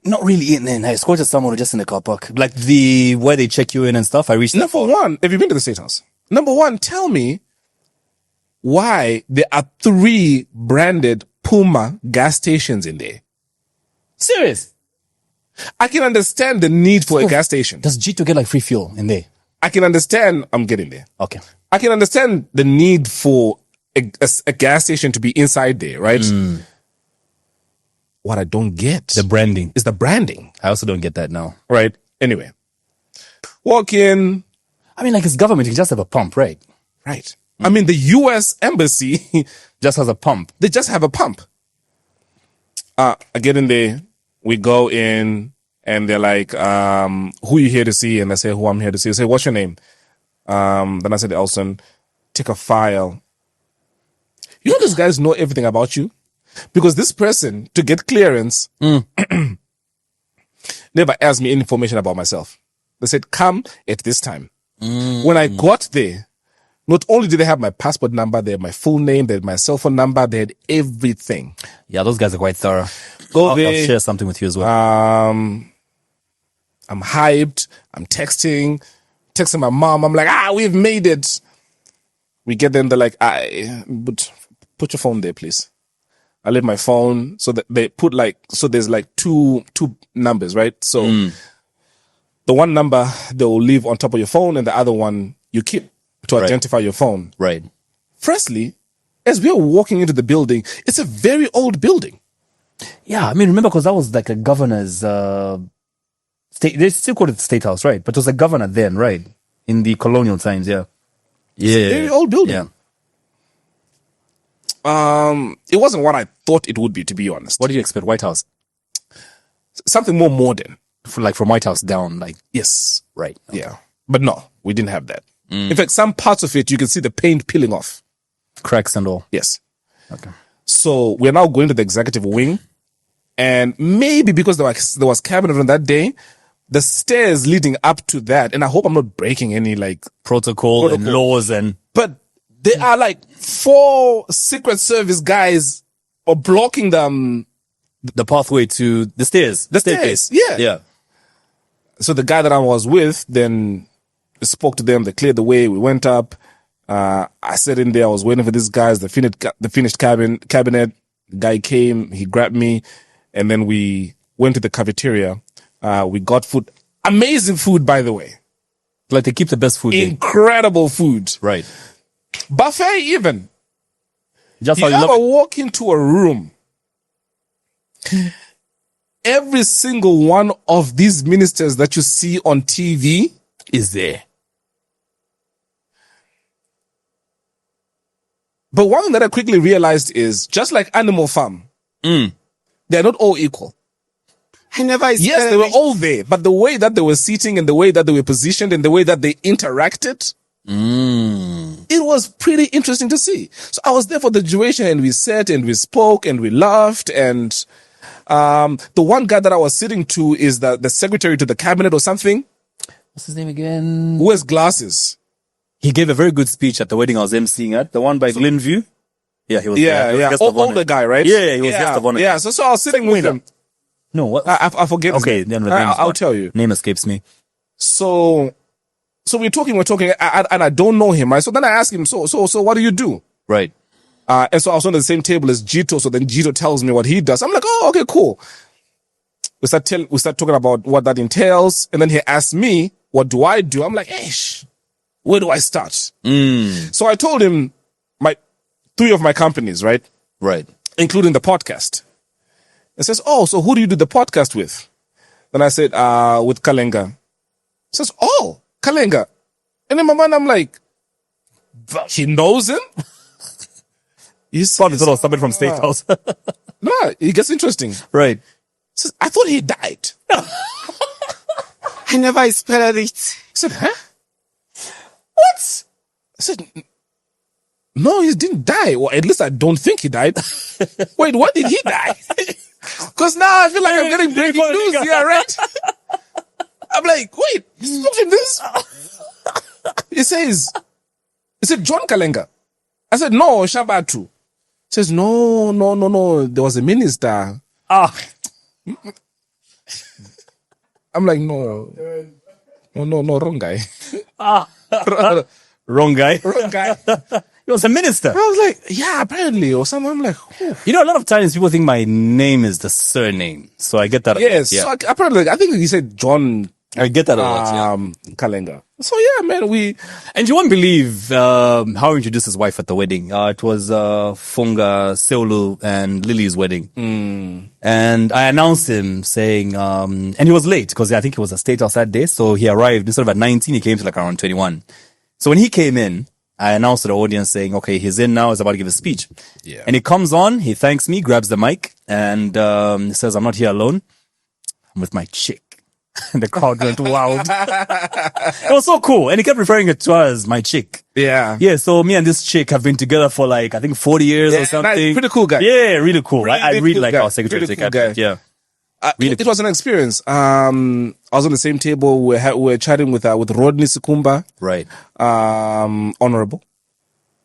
Not really in there. I escorted someone just in the car park. Like where they check you in and stuff. I reached Number one, have you been to the State House? Number one, tell me why there are 3 branded Puma gas stations in there. Serious? I can understand the need for a gas station. Does G2 get like free fuel in there? I can understand. I'm getting there. Okay. I can understand the need for a gas station to be inside there, right? What I don't get The branding. is the branding, I also don't get that now. right? Anyway, walk in, I mean, like it's government. You just have a pump, right? right? I mean, the U.S. Embassy, Just has a pump. they just have a pump. I get in there, we go in, and they're like, who are you here to see? And I say, who I'm here to see. I say, what's your name? Then I said, Elson, take a file. You know, these guys know everything about you, because this person, to get clearance, never asked me any information about myself. They said, come at this time. When I got there, not only did they have my passport number, they had my full name, they had my cell phone number, they had everything. Yeah, those guys are quite thorough. Go there. I'll share something with you as well. I'm hyped. I'm texting my mom. I'm like, we've made it. We get them. They're like, but put your phone there, please. I leave my phone. So that they put so there's like two numbers, right? So the one number they'll leave on top of your phone, and the other one you keep to identify your phone. Right. Firstly, as we are walking into the building, it's a very old building. Yeah, I mean, remember, because that was like a governor's state. They still called it the State House, right? But it was a governor then, right? In the colonial times, yeah. It's a very old building. Yeah. It wasn't what I thought it would be, to be honest. What did you expect? White House? Something more modern. From White House down, like. Yes. Right. Okay. Yeah. But no, we didn't have that. In fact, some parts of it, you can see the paint peeling off. Cracks and all. Yes. Okay. So we're now going to the executive wing. And maybe because there was cabinet on that day, the stairs leading up to that, and I hope I'm not breaking any Protocol and laws and. but there are 4 Secret Service guys are blocking them. The pathway to the stairs. The stairs, yeah. Yeah. So the guy that I was with then spoke to them. They cleared the way. We went up. I sat in there. I was waiting for these guys. The finished cabinet. The guy came. He grabbed me, and then we went to the cafeteria. We got food. Amazing food, by the way. Like they keep the best food. Incredible food. Right. Buffet even. Just You how you ever love. walk into a room, every single one of these ministers that you see on TV Is there. But one thing that I quickly realized is, just like Animal Farm, they're not all equal. Yes, they were all there, but the way that they were sitting and the way that they were positioned and the way that they interacted, it was pretty interesting to see. So I was there for the duration, and we sat and we spoke and we laughed. And the one guy that I was sitting to is the secretary to the cabinet or something. What's his name again? Who has glasses? He gave a very good speech at the wedding I was emceeing at. The one by Glenview. Yeah, he was. Yeah, there. He was yeah. guest of honor. Older guy, right? Yeah, he was guest of honor. Yeah, so I was sitting with him. No, what? I forget. Okay, his then name. the name's I'll gone. tell you. Name escapes me. So we're talking, and I don't know him, right? So then I asked him, so what do you do? Right. And so I was on the same table as Gito. So then Gito tells me what he does. I'm like, oh, okay, cool. We start talking about what that entails. And then he asked me, what do I do? I'm like, where do I start? So I told him my 3 of my companies, right? Right. Including the podcast. He says, oh, so who do you do the podcast with? Then I said, with Kalenga. He says, oh, Kalenga. And in my mind, I'm like, he knows him? He's Probably thought it was somebody from State House. No, it gets interesting. Right. He says, I thought he died. I never expected it. I said, huh? What? I said, no, he didn't die. Or at least I don't think he died. Wait, what did he die? Because now I feel like I'm getting breaking news here, right? I'm like, wait, he's watching this? He says, John Kalenga. I said, no, Shabatu. He says, no. There was a minister. I'm like, no, wrong guy. Wrong guy. Wrong guy. He was a minister. I was like, yeah, apparently, or something. I'm like, whew. You know, a lot of times people think my name is the surname. So I get that. Yes. Yeah. So apparently, I think he said John. I get that a lot. Kalenga. So yeah, man, And you won't believe how he introduced his wife at the wedding. It was Funga, Seulu, and Lily's wedding. And I announced him saying, and he was late because I think he was at State House that day. So he arrived instead of at 19, he came to like around 21. So when he came in, I announced to the audience saying, okay, he's in now, he's about to give a speech. Yeah. And he comes on, he thanks me, grabs the mic, and he says, I'm not here alone. I'm with my chick. And the crowd went wild. It was so cool. And he kept referring to her as my chick. Yeah. Yeah, so me and this chick have been together for like, I think 40 years or something. Nice, pretty cool guy. Yeah, really cool. I really cool like guy. our secretary. Pretty cool guy. Yeah. It was an experience. I was on the same table. We were chatting with Rodney Sukumba. Right. Honorable.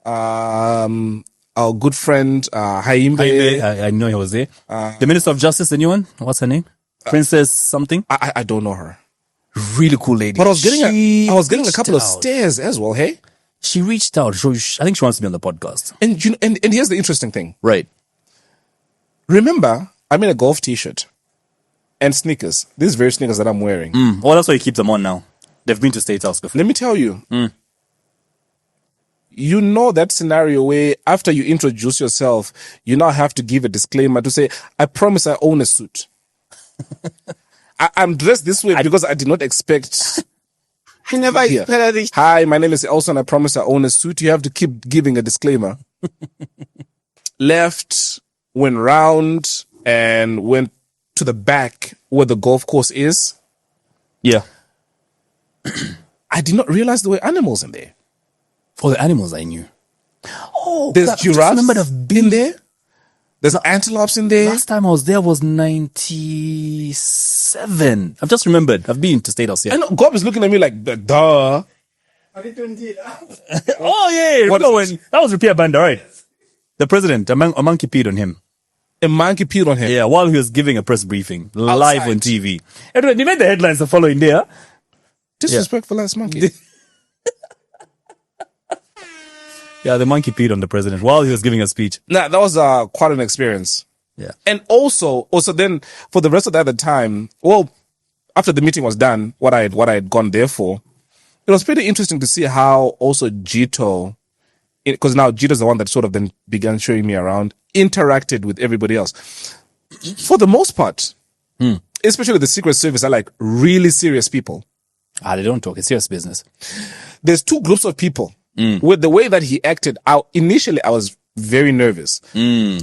Our good friend, Haimbe. I know he was there. The Minister of Justice, the new one? What's her name? Princess something? I don't know her. Really cool lady. But I was getting a couple of out. stares as well, hey? She reached out. I think she wants to be on the podcast. And here's the interesting thing. Right. Remember, I'm in a golf t-shirt and sneakers. These very sneakers that I'm wearing. Well, that's why he keeps them on now. They've been to State House before. Let me tell you. You know that scenario where after you introduce yourself, you now have to give a disclaimer to say, I promise I own a suit. I'm dressed this way because I did not expect. I never expected this. Hi, my name is Elson. I promise I own a suit. You have to keep giving a disclaimer. Left, went round, and went to the back where the golf course is. Yeah. I did not realize there were animals in there. For the animals I knew. Oh, There's I just giraffes remembered I've been in there. There's antelopes in there. Last time I was there was 97. I've just remembered. I've been to State House, yeah. And Gob is looking at me like, duh. Oh, yeah. Remember when that was Repair Banda, right? The president, a monkey peed on him. A monkey peed on him. Yeah, while he was giving a press briefing live Outside. on TV. Anyway, they made the headlines the following day. Huh? Disrespectful ass monkey. Yeah, the monkey peed on the president while he was giving a speech. Nah, that was quite an experience. Yeah. And also then for the rest of the other time, well, after the meeting was done, what I had gone there for, it was pretty interesting to see how also Jito, because now Jito's the one that sort of then began showing me around, interacted with everybody else. For the most part, especially the Secret Service are like really serious people. They don't talk. It's serious business. There's two groups of people. With the way that he acted out, initially I was very nervous. So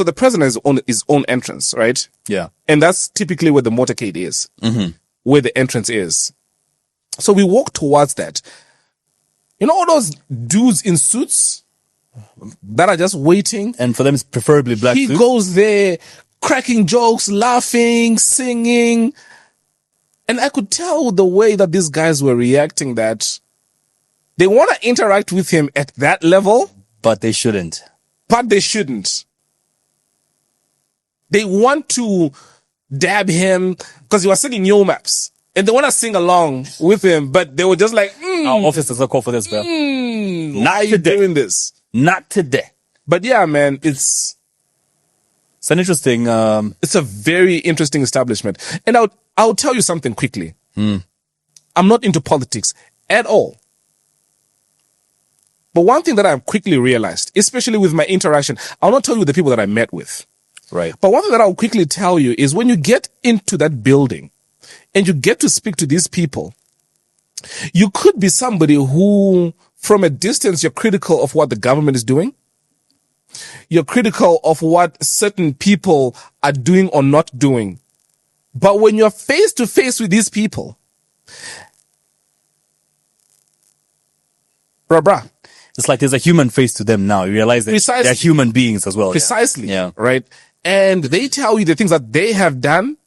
the president is on his own entrance, right? Yeah. And that's typically where the motorcade is, where the entrance is. So we walk towards that. You know all those dudes in suits that are just waiting? And for them, it's preferably black He suit. goes there, cracking jokes, laughing, singing. And I could tell the way that these guys were reacting that they want to interact with him at that level. But they shouldn't. But they shouldn't. They want to dab him because he was singing Yo Maps. And they want to sing along with him, but they were just like, Our officers are called for this, bro. why are you doing this? Not today. But yeah, man, it's an interesting, it's a very interesting establishment. And I'll tell you something quickly. I'm not into politics at all. But one thing that I've quickly realized, especially with my interaction, I'll not tell you the people that I met with. right. But one thing that I'll quickly tell you is when you get into that building and you get to speak to these people, you could be somebody who, from a distance, you're critical of what the government is doing. You're critical of what certain people are doing or not doing. But when you're face to face with these people, bruh, It's like there's a human face to them now. You realize that Precisely. they're human beings as well. Precisely. Yeah. Right? And they tell you the things that they have done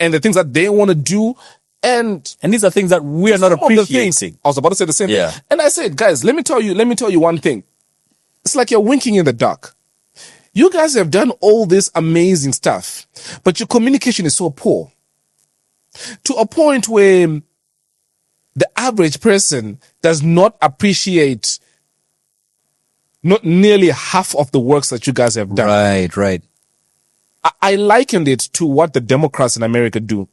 and the things that they want to do. And these are things that we are not some of the appreciating. things, I was about to say the same Yeah. thing. And I said, guys, let me tell you one thing. It's like you're winking in the dark. You guys have done all this amazing stuff, but your communication is so poor to a point where the average person does not appreciate not nearly half of the works that you guys have done. Right. I likened it to what the Democrats in America do.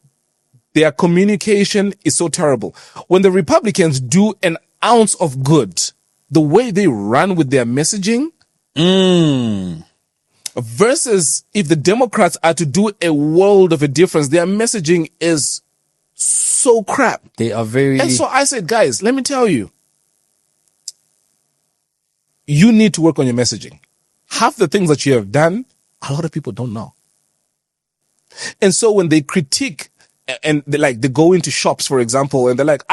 Their communication is so terrible. When the Republicans do an ounce of good, the way they run with their messaging, versus if the Democrats are to do a world of a difference, their messaging is so crap. They are very... And so I said, guys, let me tell you, you need to work on your messaging. Half the things that you have done, a lot of people don't know. And so when they critique and they go into shops, for example, and they're like,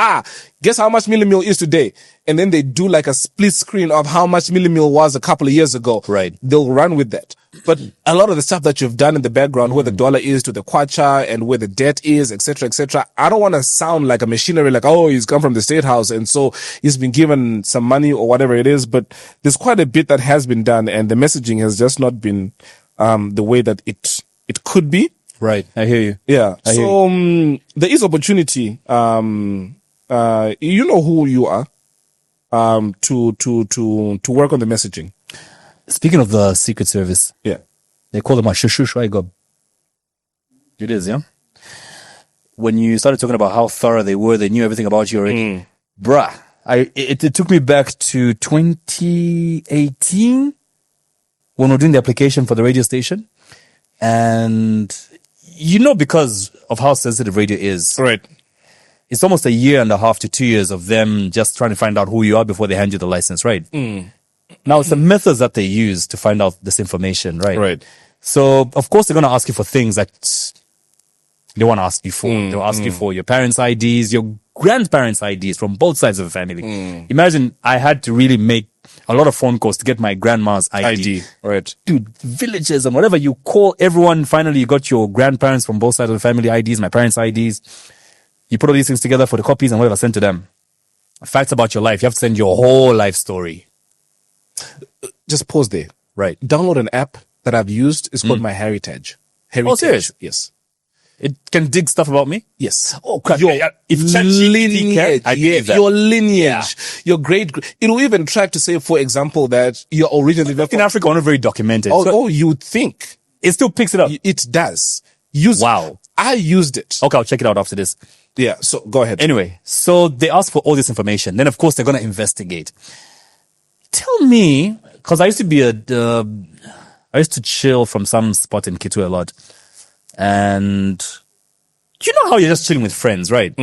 guess how much Millie Meal is today? And then they do like a split screen of how much Millie Meal was a couple of years ago. Right. They'll run with that. But a lot of the stuff that you've done in the background, where the dollar is to the kwacha and where the debt is, etc., I don't want to sound like a machinery, like, oh, he's come from the State House and so he's been given some money or whatever it is. But there's quite a bit that has been done, and the messaging has just not been the way that it could be. Right. I hear you. Yeah. So there is opportunity. You know who you are. To work on the messaging. Speaking of the Secret Service, Yeah. they call them a shushush, right? It is, yeah? When you started talking about how thorough they were, they knew everything about you already. Bruh, it took me back to 2018 when we were doing the application for the radio station. And, because of how sensitive radio is. Right. It's almost 1.5 years to 2 years of them just trying to find out who you are before they hand you the license, right? Now, it's the methods that they use to find out this information, right? Right. So, of course, they're going to ask you for things that they want to ask you for. They'll ask you for your parents' IDs, your grandparents' IDs from both sides of the family. Imagine I had to really make a lot of phone calls to get my grandma's ID. Right. Dude, villages and whatever, you call everyone. Finally, you got your grandparents from both sides of the family IDs, my parents' IDs. You put all these things together for the copies and whatever, send to them. Facts about your life. You have to send your whole life story. Just pause there. Right. Download an app that I've used. It's called My Heritage. Oh, serious? Yes. It can dig stuff about me? Yes. Oh, crap. Your If ChatGPT can, I believe that. your lineage, your it'll even track to say, for example, that you're originally in Africa, we're not very documented. Oh, you would think. It still picks it up. It does. Use Wow. I used it. Okay, I'll check it out after this. Yeah. So go ahead. Anyway, so they ask for all this information. Then, of course, they're going to investigate. Tell me, because I used to be I used to chill from some spot in Kitwe a lot. And you know how you're just chilling with friends, right?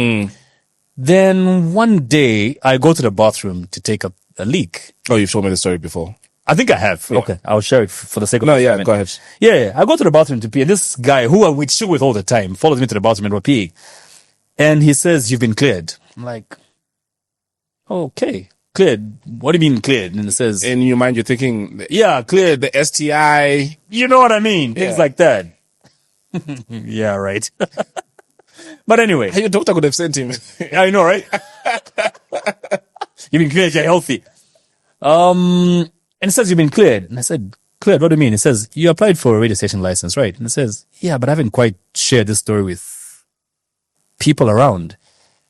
Then one day I go to the bathroom to take a leak. Oh, you've told me the story before. I think I have. Yeah. Okay. I'll share it for the sake of No, yeah, go ahead. Yeah. I go to the bathroom to pee, and this guy who we chill with all the time follows me to the bathroom and we're peeing. And he says, "You've been cleared." I'm like, okay, cleared. What do you mean cleared? And it says, In your mind, you're thinking, yeah, cleared. the STI. You know what I mean? Things like that. Yeah, right. But anyway. Your doctor could have sent him. I know, right? You've been cleared, you're healthy. And it says you've been cleared. And I said, cleared? What do you mean? It says, you applied for a radio station license, right? And it says, yeah, but I haven't quite shared this story with people around.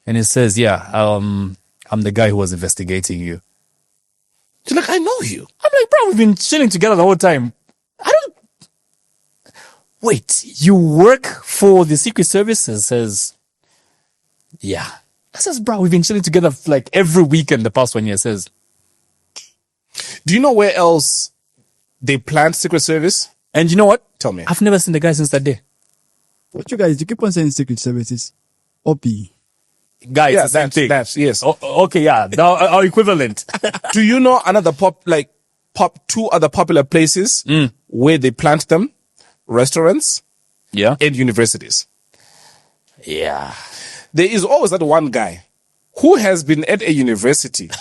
And it says, yeah, I'm the guy who was investigating you. You're like, I know you. I'm like, bro, we've been chilling together the whole time. Wait, you work for the Secret Service? It says, yeah. I says, bro, we've been chilling together like every weekend the past 1 year. It says, do you know where else they plant Secret Service? And you know what? Tell me. I've never seen the guy since that day. What you guys, you keep on saying Secret Services. OP. Guys, Yeah, the same thing. that's yes. Okay, yeah. Now, our equivalent. Do you know another two other popular places where they plant them? Restaurants Yeah. and universities. Yeah. There is always that one guy who has been at a university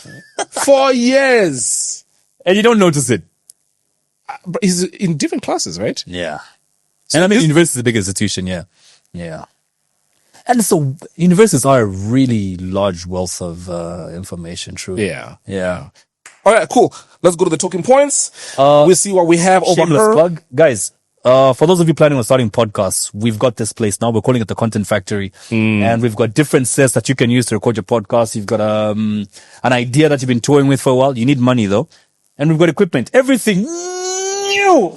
4 years. And you don't notice it. But he's in different classes, right? Yeah. And I mean, university is a big institution, yeah. Yeah. And so universities are a really large wealth of information, true. Yeah. Yeah. All right, cool. Let's go to the talking points. We'll see what we have over Shameless here. plug. Guys, for those of you planning on starting podcasts, we've got this place now. We're calling it the Content Factory. And we've got different sets that you can use to record your podcast. You've got an idea that you've been toying with for a while. You need money, though. And we've got equipment. Everything new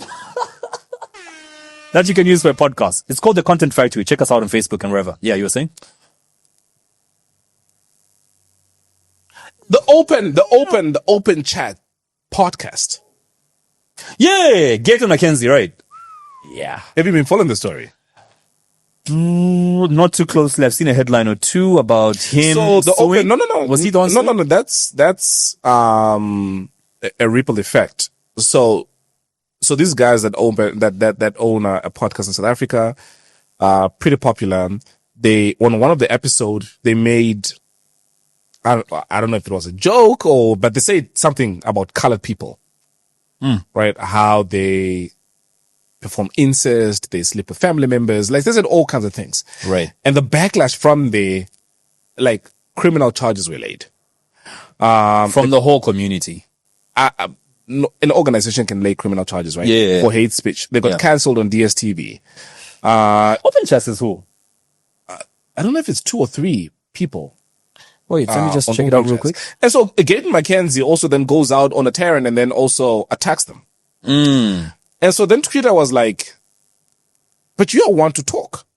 that you can use for a podcast. It's called the Content Factory. Check us out on Facebook and wherever. Yeah, you were saying? The open chat podcast. Yeah, Gator Mackenzie, right? Yeah. Have you been following the story? Not too closely. I've seen a headline or two about him. So the suing. open, no. Was he the one suing? No. That's a ripple effect. So these guys that own a podcast in South Africa are pretty popular. They on one of the episodes they made. I don't know if it was a joke but they said something about colored people, right? How they perform incest, they sleep with family members, like they said all kinds of things, Right. And the backlash from like criminal charges were laid. From the whole community. An organization can lay criminal charges, right? Yeah. For hate speech. They got cancelled on DSTV. Open Chats is who? I don't know if it's 2 or 3 people. Wait, let me just on check it out Open real Chats. quick. And so Gaten Mackenzie also then goes out on a terrain and then also attacks them. And so then Twitter was like, but you all want to talk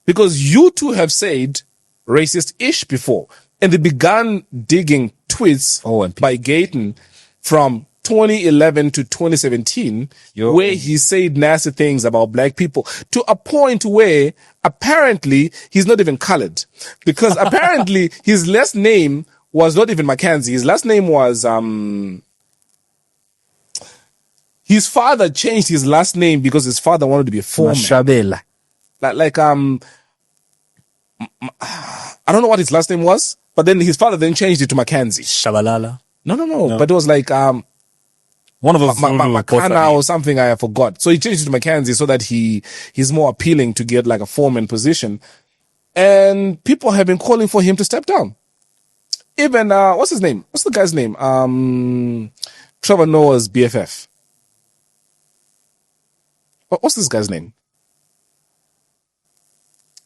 because you two have said racist-ish before. And they began digging tweets by Gaten from 2011 to 2017, where he said nasty things about black people to a point where apparently he's not even colored because apparently his last name was not even Mackenzie. His last name was, his father changed his last name because his father wanted to be a foreman. Mashabela. I don't know what his last name was, but then his father then changed it to Mackenzie. Shabalala. No. But it was like, one of those Makana or something, I forgot. So he changed it to Mackenzie so that he's more appealing to get like a foreman position. And people have been calling for him to step down. Even, what's his name? What's the guy's name? Trevor Noah's BFF. What's this guy's name?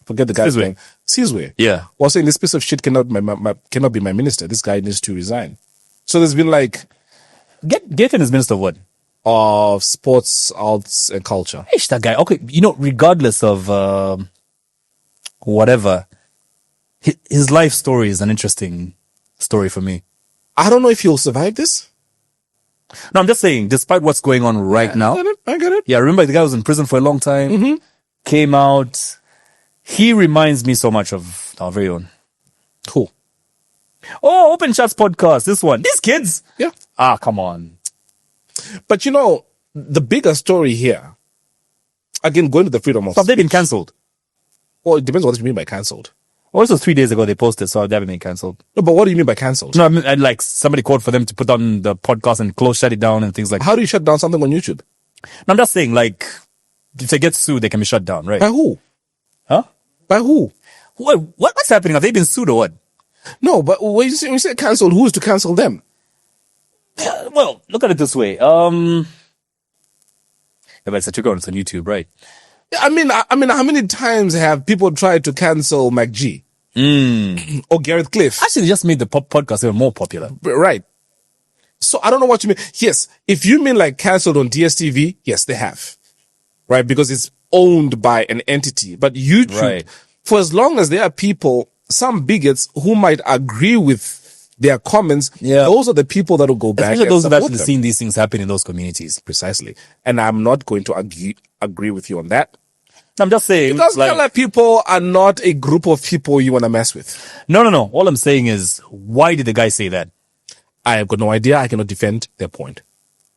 Forget the guy's name. Sizwe. Yeah. Was saying this piece of shit cannot be my minister. This guy needs to resign. So there's been like, Gaten is minister of what? Of sports, arts, and culture. Ish, that guy. Okay, regardless of whatever, his life story is an interesting story for me. I don't know if he'll survive this. No, I'm just saying, despite what's going on right now. I get it. Yeah, remember the guy was in prison for a long time. Came out. He reminds me so much of our very own. Cool. Oh, Open Chats podcast. This one. These kids. Yeah. Come on. But the bigger story here, again, going to the freedom of So have they been cancelled? Well, it depends on what you mean by cancelled. Also, 3 days ago they posted, so they haven't been cancelled. No, but what do you mean by cancelled? No, I mean, like somebody called for them to put on the podcast and shut it down and things like that. How do you shut down something on YouTube? No, I'm just saying, like, if they get sued, they can be shut down, right? By who? Huh? By who? What's happening? Have they been sued or what? No, but when you say cancelled, who's to cancel them? Well, look at it this way. Yeah, but it's a trick on YouTube, right? I mean, how many times have people tried to cancel MacG? Or Gareth Cliff? Actually, they just made the podcast even more popular. Right. So I don't know what you mean. Yes, if you mean like cancelled on DSTV, yes, they have. Right? Because it's owned by an entity. But YouTube, for as long as there are people, some bigots who might agree with their comments, those are the people that will go back. Especially those who've actually seen these things happen in those communities. Precisely. And I'm not going to agree with you on that. I'm just saying. Because color people are not a group of people you want to mess with. No. All I'm saying is, why did the guy say that? I have got no idea. I cannot defend their point.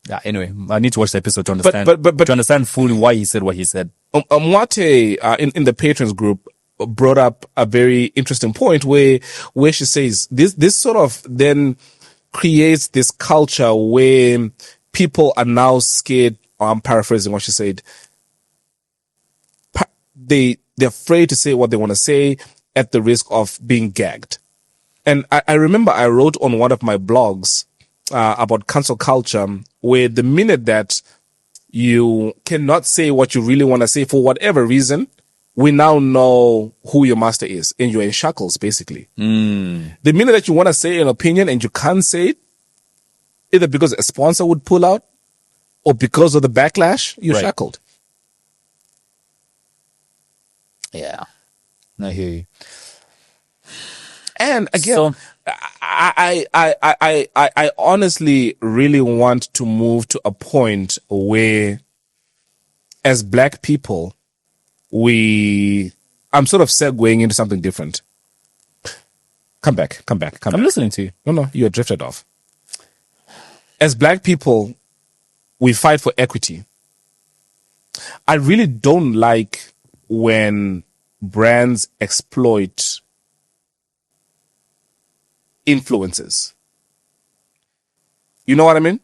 Yeah, anyway, I need to watch the episode to understand. But to understand fully why he said what he said. Mwate, in the patrons group, brought up a very interesting point where she says this sort of then creates this culture where people are now scared. I'm paraphrasing what she said. They're afraid to say what they want to say at the risk of being gagged. And I remember I wrote on one of my blogs about cancel culture, where the minute that you cannot say what you really want to say for whatever reason, we now know who your master is, and you're in shackles, basically. The minute that you want to say an opinion and you can't say it, either because a sponsor would pull out or because of the backlash, you're shackled. Yeah. I hear you. And again, I honestly really want to move to a point where, as Black people, I'm sort of segueing into something different. Come back. I'm listening to you. No, you are drifted off. As Black people, we fight for equity. I really don't like when brands exploit influences. You know what I mean?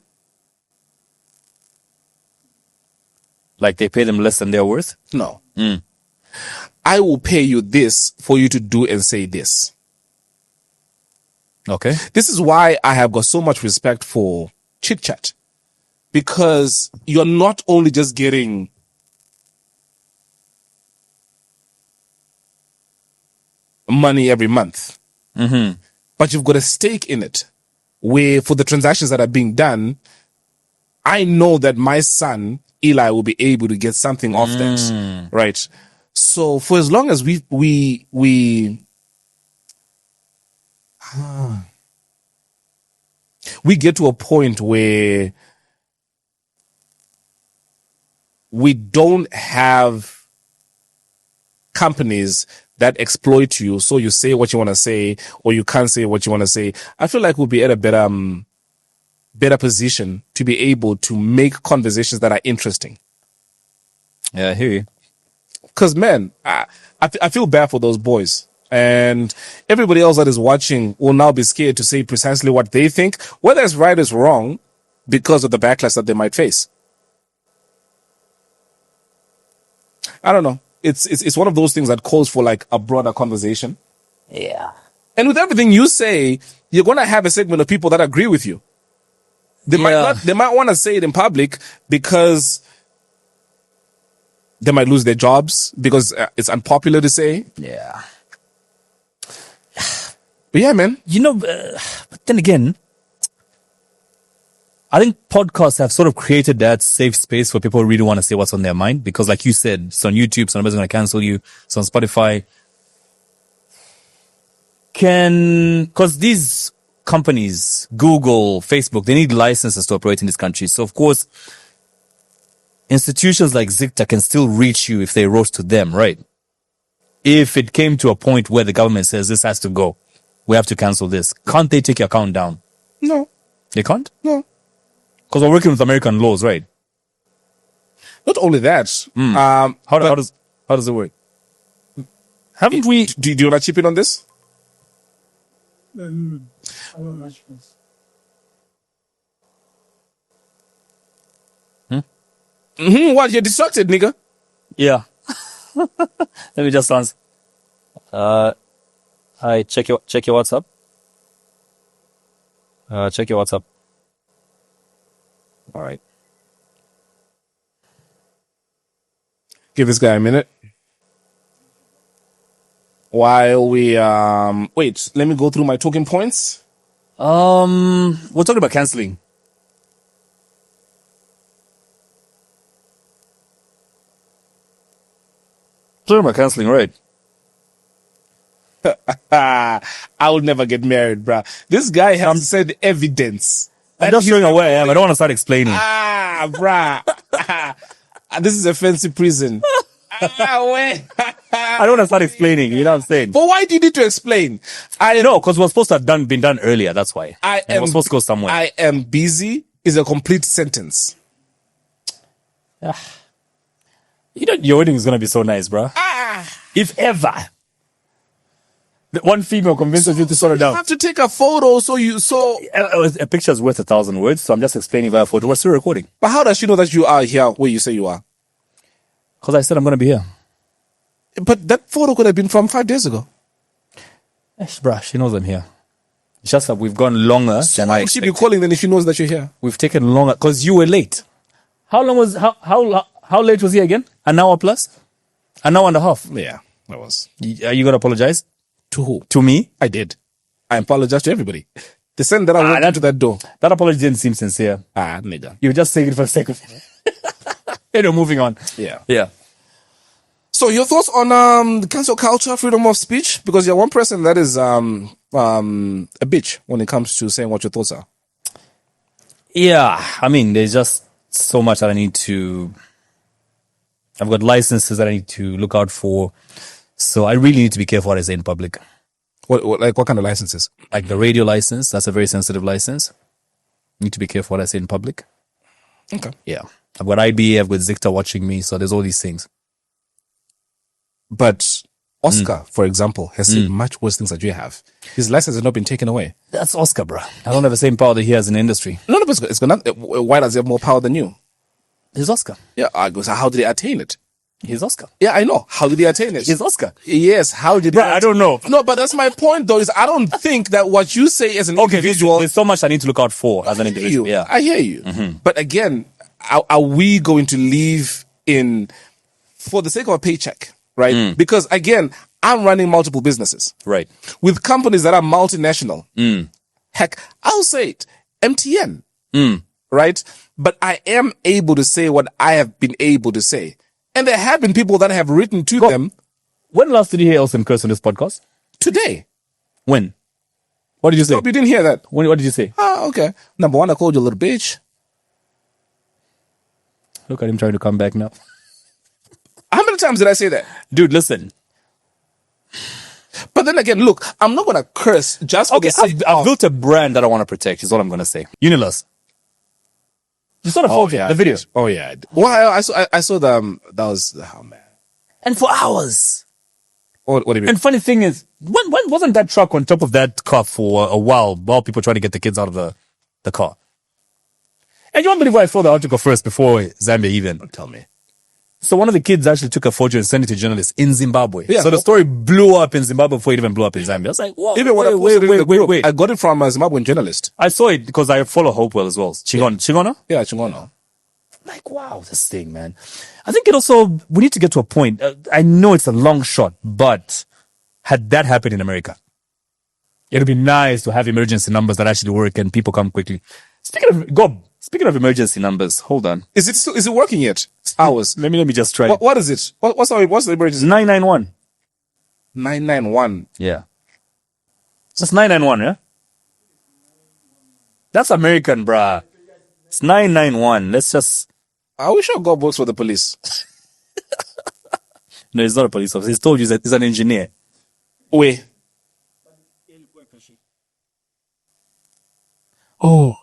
Like they pay them less than they're worth? No. I will pay you this for you to do and say this. Okay. This is why I have got so much respect for Chit Chat. Because you're not only just getting money every month, but you've got a stake in it, where for the transactions that are being done, I know that my son Eli will be able to get something off that, right? So for as long as we get to a point where we don't have companies that exploit you, so you say what you want to say, or you can't say what you want to say, I feel like we'll be at a better position to be able to make conversations that are interesting. Yeah, I hear you. Because, man, I feel bad for those boys. And everybody else that is watching will now be scared to say precisely what they think, whether it's right or wrong, because of the backlash that they might face. I don't know. It's one of those things that calls for like a broader conversation. Yeah. And with everything you say, you're going to have a segment of people that agree with you. They might want to say it in public because they might lose their jobs because it's unpopular to say. Yeah. But yeah, man. You know, but then again, I think podcasts have sort of created that safe space for people who really want to say what's on their mind. Because like you said, it's on YouTube, so nobody's going to cancel you. It's on Spotify. Because these companies, Google, Facebook, they need licenses to operate in this country. So of course, institutions like Zikta can still reach you if they wrote to them, right? If it came to a point where the government says this has to go, we have to cancel this, can't they take your account down? No. They can't? No. Because we're working with American laws, right? Not only that. How does it work? Haven't we? Do you want to chip in on this? What? You're distracted, nigga. Yeah. Let me just answer. Hi, check your WhatsApp. Check your WhatsApp. All right. Give this guy a minute. While we wait, let me go through my talking points. We're talking about canceling. Talking about canceling, right? I will never get married, bruh. This guy has said evidence. I'm just showing where I am. I don't want to start explaining. Bruh. This is a fancy prison. I don't want to start explaining. You know what I'm saying? But why do you need to explain? I know, because we're supposed to have been done earlier. That's why. We're supposed to go somewhere. I am busy is a complete sentence. You know, your wedding is going to be so nice, bro. If ever One female convinces you to sort it You down. have to take a photo A picture is worth 1,000 words, so I'm just explaining via photo. We're still recording. But how does she know that you are here where you say you are? Because I said I'm going to be here. But that photo could have been from 5 days ago. Bruh, she knows I'm here. It's just that we've gone longer than I Why would she be expected. calling then if she knows that you're here? We've taken longer because you were late. How late was he again? An hour plus? An hour and a half. Yeah, that was. Are you going to apologize? To who? To me? I did. I apologize to everybody. The second that I walked into that door. That apology didn't seem sincere. Nigga. You were just saying it for the sake of it. Anyway, moving on. Yeah. Yeah. So your thoughts on cancel culture, freedom of speech? Because you're one person that is a bitch when it comes to saying what your thoughts are. Yeah. I mean, there's just so much that I need to... I've got licenses that I need to look out for. So I really need to be careful what I say in public. What kind of licenses? Like the radio license, that's a very sensitive license. Need to be careful what I say in public. Okay. Yeah. I've got IBA, I've got Zicta watching me, so there's all these things. But Oscar, for example, has said much worse things that you have. His license has not been taken away. That's Oscar, bro. I don't have the same power that he has in the industry. No, it's got not. Why does he have more power than you? He's Oscar. Yeah, I go, so how did he attain it? He's Oscar. Yeah, I know. How did he attain it? He's Oscar. Yes, how did he? Bro, I don't know. No, but that's my point, though. Is I don't think that what you say as an individual. There's so much I need to look out for as an individual. Yeah. I hear you. But again, are we going to leave in for the sake of a paycheck, right? Because again, I'm running multiple businesses, Right. with companies that are multinational. Heck, I'll say it, MTN, right? But I am able to say what I have been able to say. And there have been people that have written to them When last did you hear Elson curse on this podcast? today. When? What did you say? Hope you didn't hear that. What did you say? Okay. Number one, I called you a little bitch. Look at him trying to come back now. How many times did I say that? Dude, listen. But then again, look, I'm not going to curse just for Okay, the sake I've of... built a brand that I want to protect, is all I'm going to say. Unilas. You saw the photo, the video. Oh, yeah. Well, I saw the... That was... Oh, man. And for hours. What do you mean? And funny thing is, when wasn't that truck on top of that car for a while people trying to get the kids out of the car? And you won't believe why I saw the article first before Zambia even. Tell me. So one of the kids actually took a photo and sent it to journalists in Zimbabwe. Yeah. So the story blew up in Zimbabwe before it even blew up in Zambia. I was like, whoa, Even when I posted it in the group, wait. I got it from a Zimbabwean journalist. I saw it because I follow Hopewell as well. Chingona? Yeah, Chingono. Like, wow, this thing, man. I think we need to get to a point. I know it's a long shot, but had that happened in America, it'd be nice to have emergency numbers that actually work and people come quickly. Speaking of emergency numbers, hold on. Is it working yet? Hours. Let me just try. What is it? What's the emergency? 991. 991. Yeah. Just 991, yeah? That's American, bruh. It's 991. Let's just... I wish I got works for the police. No, he's not a police officer. He's told you that he's an engineer. Wait. Oh.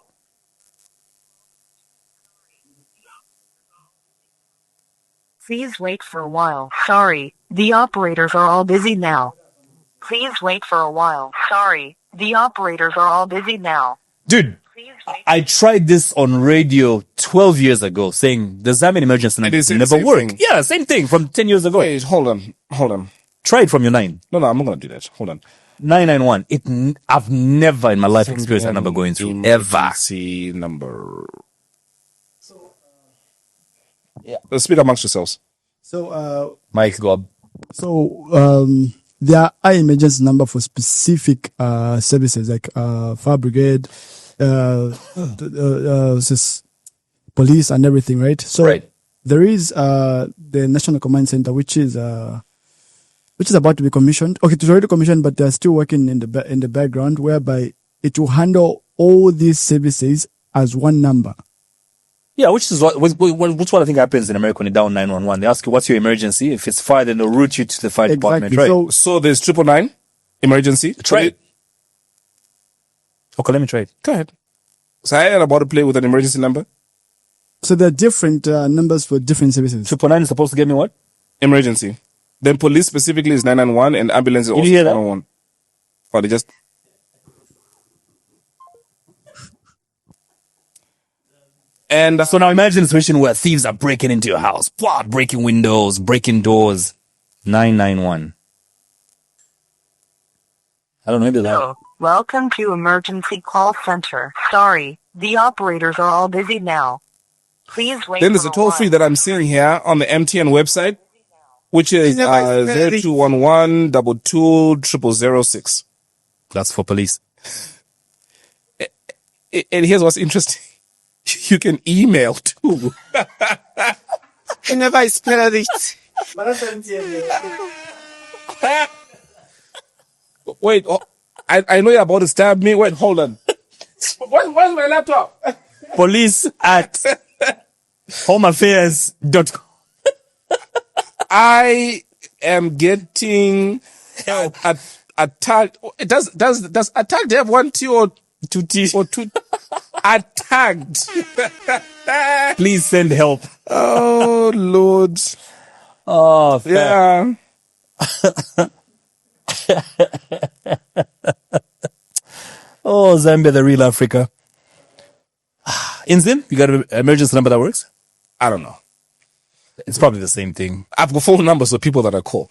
Please wait for a while. Sorry, the operators are all busy now. Please wait for a while. Sorry, the operators are all busy now. Dude, I tried this on radio 12 years ago, saying the Zambian emergency number never worked. Thing. Yeah, same thing from 10 years ago. Wait, hold on. Try it from your 9. No, I'm not going to do that. Hold on. 991. I've never in my life experienced that number going through. Ever. Emergency number. Yeah. Speak amongst yourselves. So, Mike, go up. there are emergency number for specific services like fire brigade, police and everything, right? So Right. there is the National Command Center, which is about to be commissioned. Okay, it's already commissioned, but they're still working in the background, whereby it will handle all these services as one number. Yeah, which is what I think happens in America when you dial 911. They ask you, what's your emergency? If it's fire, then they'll route you to the fire department, right? So there's 999 emergency. Try it. Okay, let me try it. Go ahead. So I am about to play with an emergency number. So there are different numbers for different services. 999 is supposed to get me what? Emergency. Then police specifically is 991 and ambulance is also you hear that? 911. Or they just... And So now imagine a situation where thieves are breaking into your house, breaking windows, breaking doors. 991. I don't know, maybe that. Hello. Welcome to emergency call center. Sorry, the operators are all busy now. Please wait. then there's for a toll-free while. that I'm seeing here on the MTN website, which is 0211 22 0006. That's for police. And here's what's interesting. You can email too. Ich never expected it. Wait, I know you're about to stab me. Wait, hold on. Where's my laptop? Police at homeaffairs.com. I am getting attacked. Does attacked have 1 T or 2 T or 2? Attacked. Please send help. Oh Lord. Oh, fair. Yeah. Oh, Zambia, the real Africa. In Zim, you got an emergency number that works? I don't know. It's probably the same thing. I've got phone numbers of people that I call.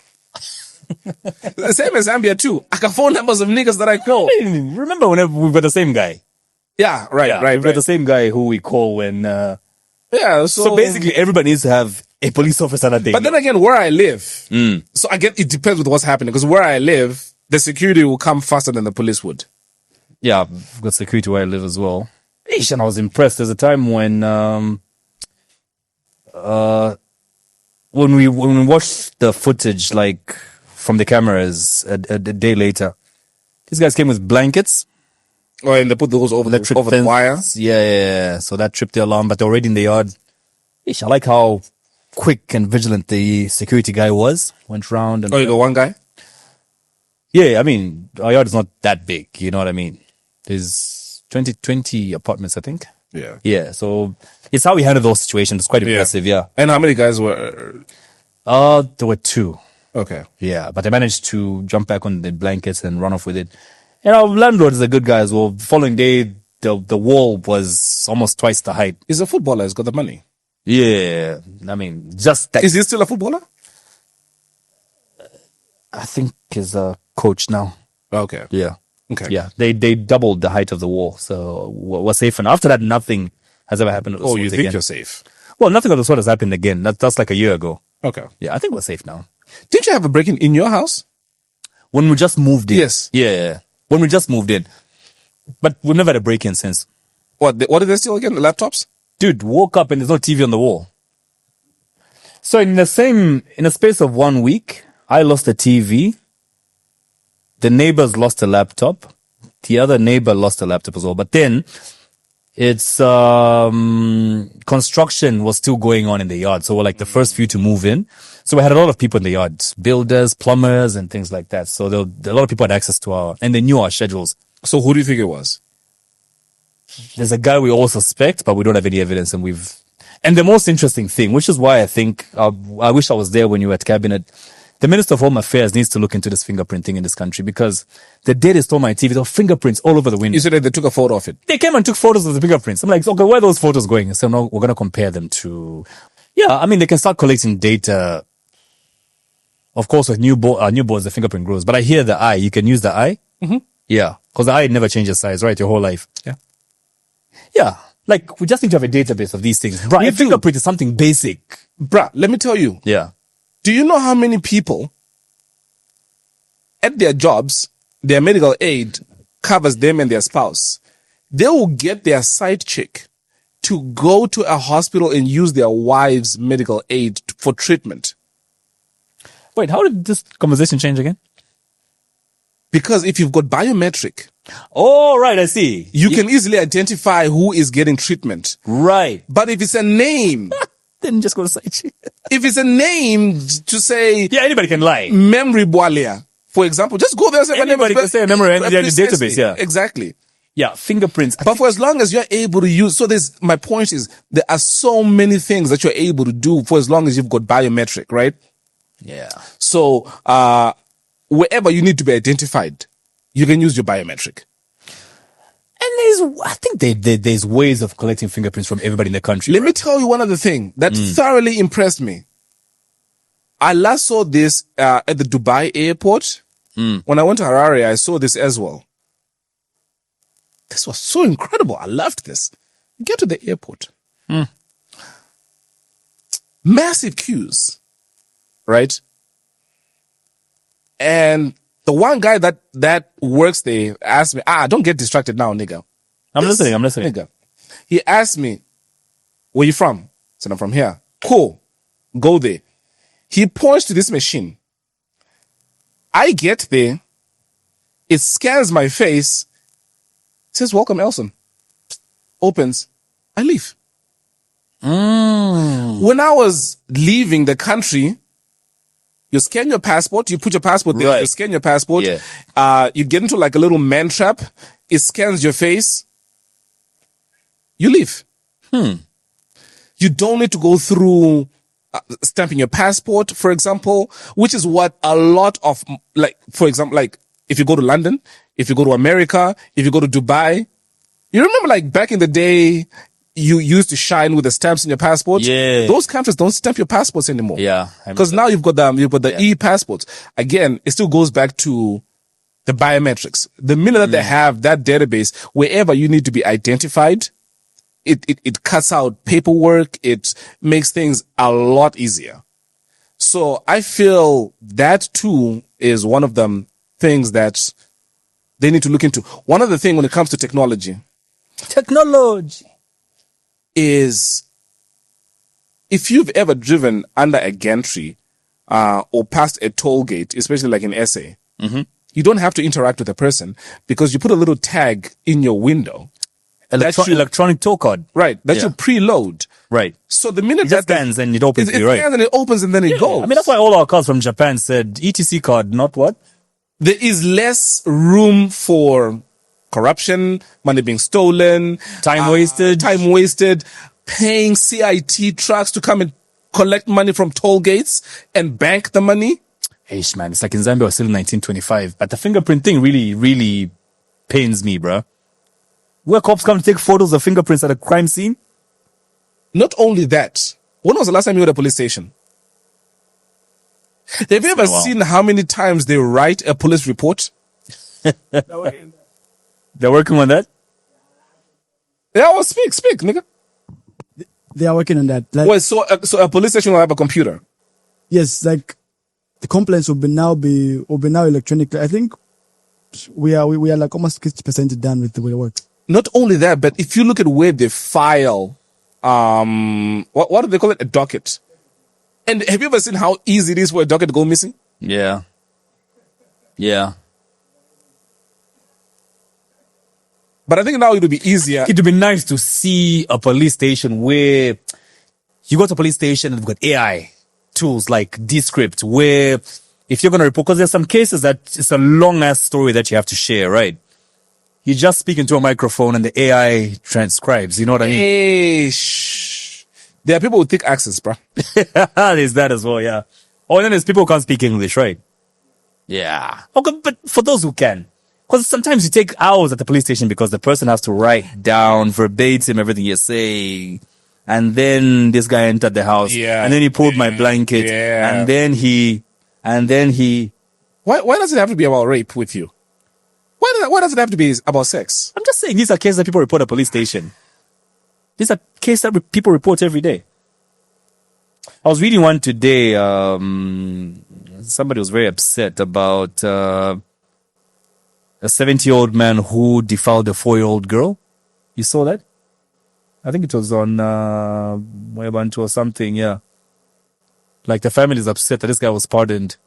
The same as Zambia too. I got phone numbers of niggas that I call. Remember whenever we've got the same guy? Yeah, right. We've got the same guy who we call when... Yeah, So basically, everybody needs to have a police officer that day. But then again, where I live, so I get, it depends with what's happening. Because where I live, the security will come faster than the police would. Yeah, I've got security where I live as well. Eesh, and I was impressed. There's a time when we watched the footage, like, from the cameras a day later, these guys came with blankets. Oh, and they put those over the wire. Yeah. So that tripped the alarm, but they're already in the yard. Eesh, I like how quick and vigilant the security guy was. Went round and... Oh, you got one guy? Yeah, I mean, our yard is not that big, you know what I mean? There's 20 apartments, I think. Yeah. Yeah, so it's how we handle those situations. It's quite impressive, yeah. And how many guys were? There were 2. Okay. Yeah, but I managed to jump back on the blankets and run off with it. And our landlord is a good guy as well. The following day, the wall was almost twice the height. He's a footballer. He's got the money. Yeah, I mean, just that. Is he still a footballer? I think he's a coach now. Okay. Yeah. Okay. Yeah, they doubled the height of the wall, so we're safe. And after that, nothing has ever happened. Oh, you think again. you're safe? Well, nothing of the sort has happened again. That's like a year ago. Okay. Yeah, I think we're safe now. Didn't you have a break-in in your house? When we just moved in. Yes. Yeah. When we just moved in. But we've never had a break-in since. What did they steal again? The laptops? Dude, woke up and there's no TV on the wall. So in a space of 1 week, I lost a TV. The neighbors lost a laptop. The other neighbor lost a laptop as well. But then it's construction was still going on in the yard. So we're like the first few to move in. So we had a lot of people in the yard, builders, plumbers, and things like that. So a lot of people had access to and they knew our schedules. So who do you think it was? There's a guy we all suspect, but we don't have any evidence. And the most interesting thing, which is why I think, I wish I was there when you were at cabinet. The Minister of Home Affairs needs to look into this fingerprint thing in this country, because the day they stole my TV, there were fingerprints all over the window. You said that they took a photo of it. They came and took photos of the fingerprints. I'm like, okay, where are those photos going? I said, no, we're going to compare them to... Yeah, I mean, they can start collecting data. Of course, with newborns, the fingerprint grows. But I hear the eye. You can use the eye. Mm-hmm. Yeah, because the eye never changes size, right? Your whole life. Yeah. Yeah, like, we just need to have a database of these things. Bruh, a fingerprint is something basic. Bruh, let me tell you. Yeah. Do you know how many people at their jobs, their medical aid covers them and their spouse? They will get their side chick to go to a hospital and use their wife's medical aid for treatment. Wait, how did this conversation change again? Because if you've got biometric, oh, right, I see. You can easily identify who is getting treatment. Right. But if it's a name, then just go to side chick. If it's a name to say, yeah, anybody can lie. Memory Boalia, for example, just go there and say anybody can say a memory in the database. Yeah, exactly. Yeah, fingerprints. But for as long as you're able to use, my point is, there are so many things that you're able to do for as long as you've got biometric, right? Yeah. So, wherever you need to be identified, you can use your biometric. And I think there's ways of collecting fingerprints from everybody in the country. Let me tell you one other thing that thoroughly impressed me. I last saw this at the Dubai airport. When I went to Harare, I saw this as well. This was so incredible. I loved this. Get to the airport. Massive queues, right? And the one guy that works there asked me, don't get distracted now, nigga. I'm listening. Nigga. He asked me, where you from? I said, I'm from here. Cool. Go there. He points to this machine. I get there. It scans my face. Says, welcome, Elson. Opens. I leave. When I was leaving the country, you scan your passport, you put your passport there, you scan your passport, you get into like a little man trap, it scans your face, you leave. You don't need to go through stamping your passport, for example, which is what a lot of, like, for example, like if you go to London, if you go to America, if you go to Dubai, you remember like back in the day, you used to shine with the stamps in your passport. Yeah. Those countries don't stamp your passports anymore. Yeah. Because now you've got the e-passports. Again, it still goes back to the biometrics. The minute that they have that database, wherever you need to be identified, it cuts out paperwork. It makes things a lot easier. So I feel that too is one of the things that they need to look into. One other thing when it comes to technology is if you've ever driven under a gantry or past a toll gate, especially like in SA, you don't have to interact with a person because you put a little tag in your window. Electronic toll card. Right. That you preload. Right. So the minute it just scans and it opens, it right? scans and it opens and then it goes. I mean, that's why all our cars from Japan said ETC card, not what? There is less room for corruption, money being stolen, time wasted, paying CIT trucks to come and collect money from toll gates and bank the money. Hey, man, it's like in Zambia, was still in 1925. But the fingerprint thing really, really pains me, bro. Where cops come to take photos of fingerprints at a crime scene? Not only that, when was the last time you were at a police station? Have you ever seen how many times they write a police report? They're working on that? Yeah, well, speak, nigga. They are working on that. Like, well, so a police station will have a computer. Yes, like the complaints will be now electronic. I think we are like almost 60% done with the work. Not only that, but if you look at where they file, what do they call it? A docket. And have you ever seen how easy it is for a docket to go missing? Yeah. Yeah. But I think now it would be easier. It would be nice to see a police station where you go to a police station and they've got AI tools like Descript, where if you're going to report, because there's some cases that it's a long ass story that you have to share, right? You just speak into a microphone and the AI transcribes. You know what I mean? Hey, there are people with thick accents, bro. There's that as well, yeah. Oh, and then there's people who can't speak English, right? Yeah. Okay, but for those who can. Because sometimes you take hours at the police station because the person has to write down verbatim everything you say. And then this guy entered the house. Yeah. And then he pulled my blanket. Yeah. And then he. Why does it have to be about rape with you? Why does it have to be about sex? I'm just saying these are cases that people report at a police station. These are cases that people report every day. I was reading one today. Somebody was very upset about a 70-year-old man who defiled a 4-year-old girl. You saw that? I think it was on Webuntu or something, yeah. Like the family is upset that this guy was pardoned.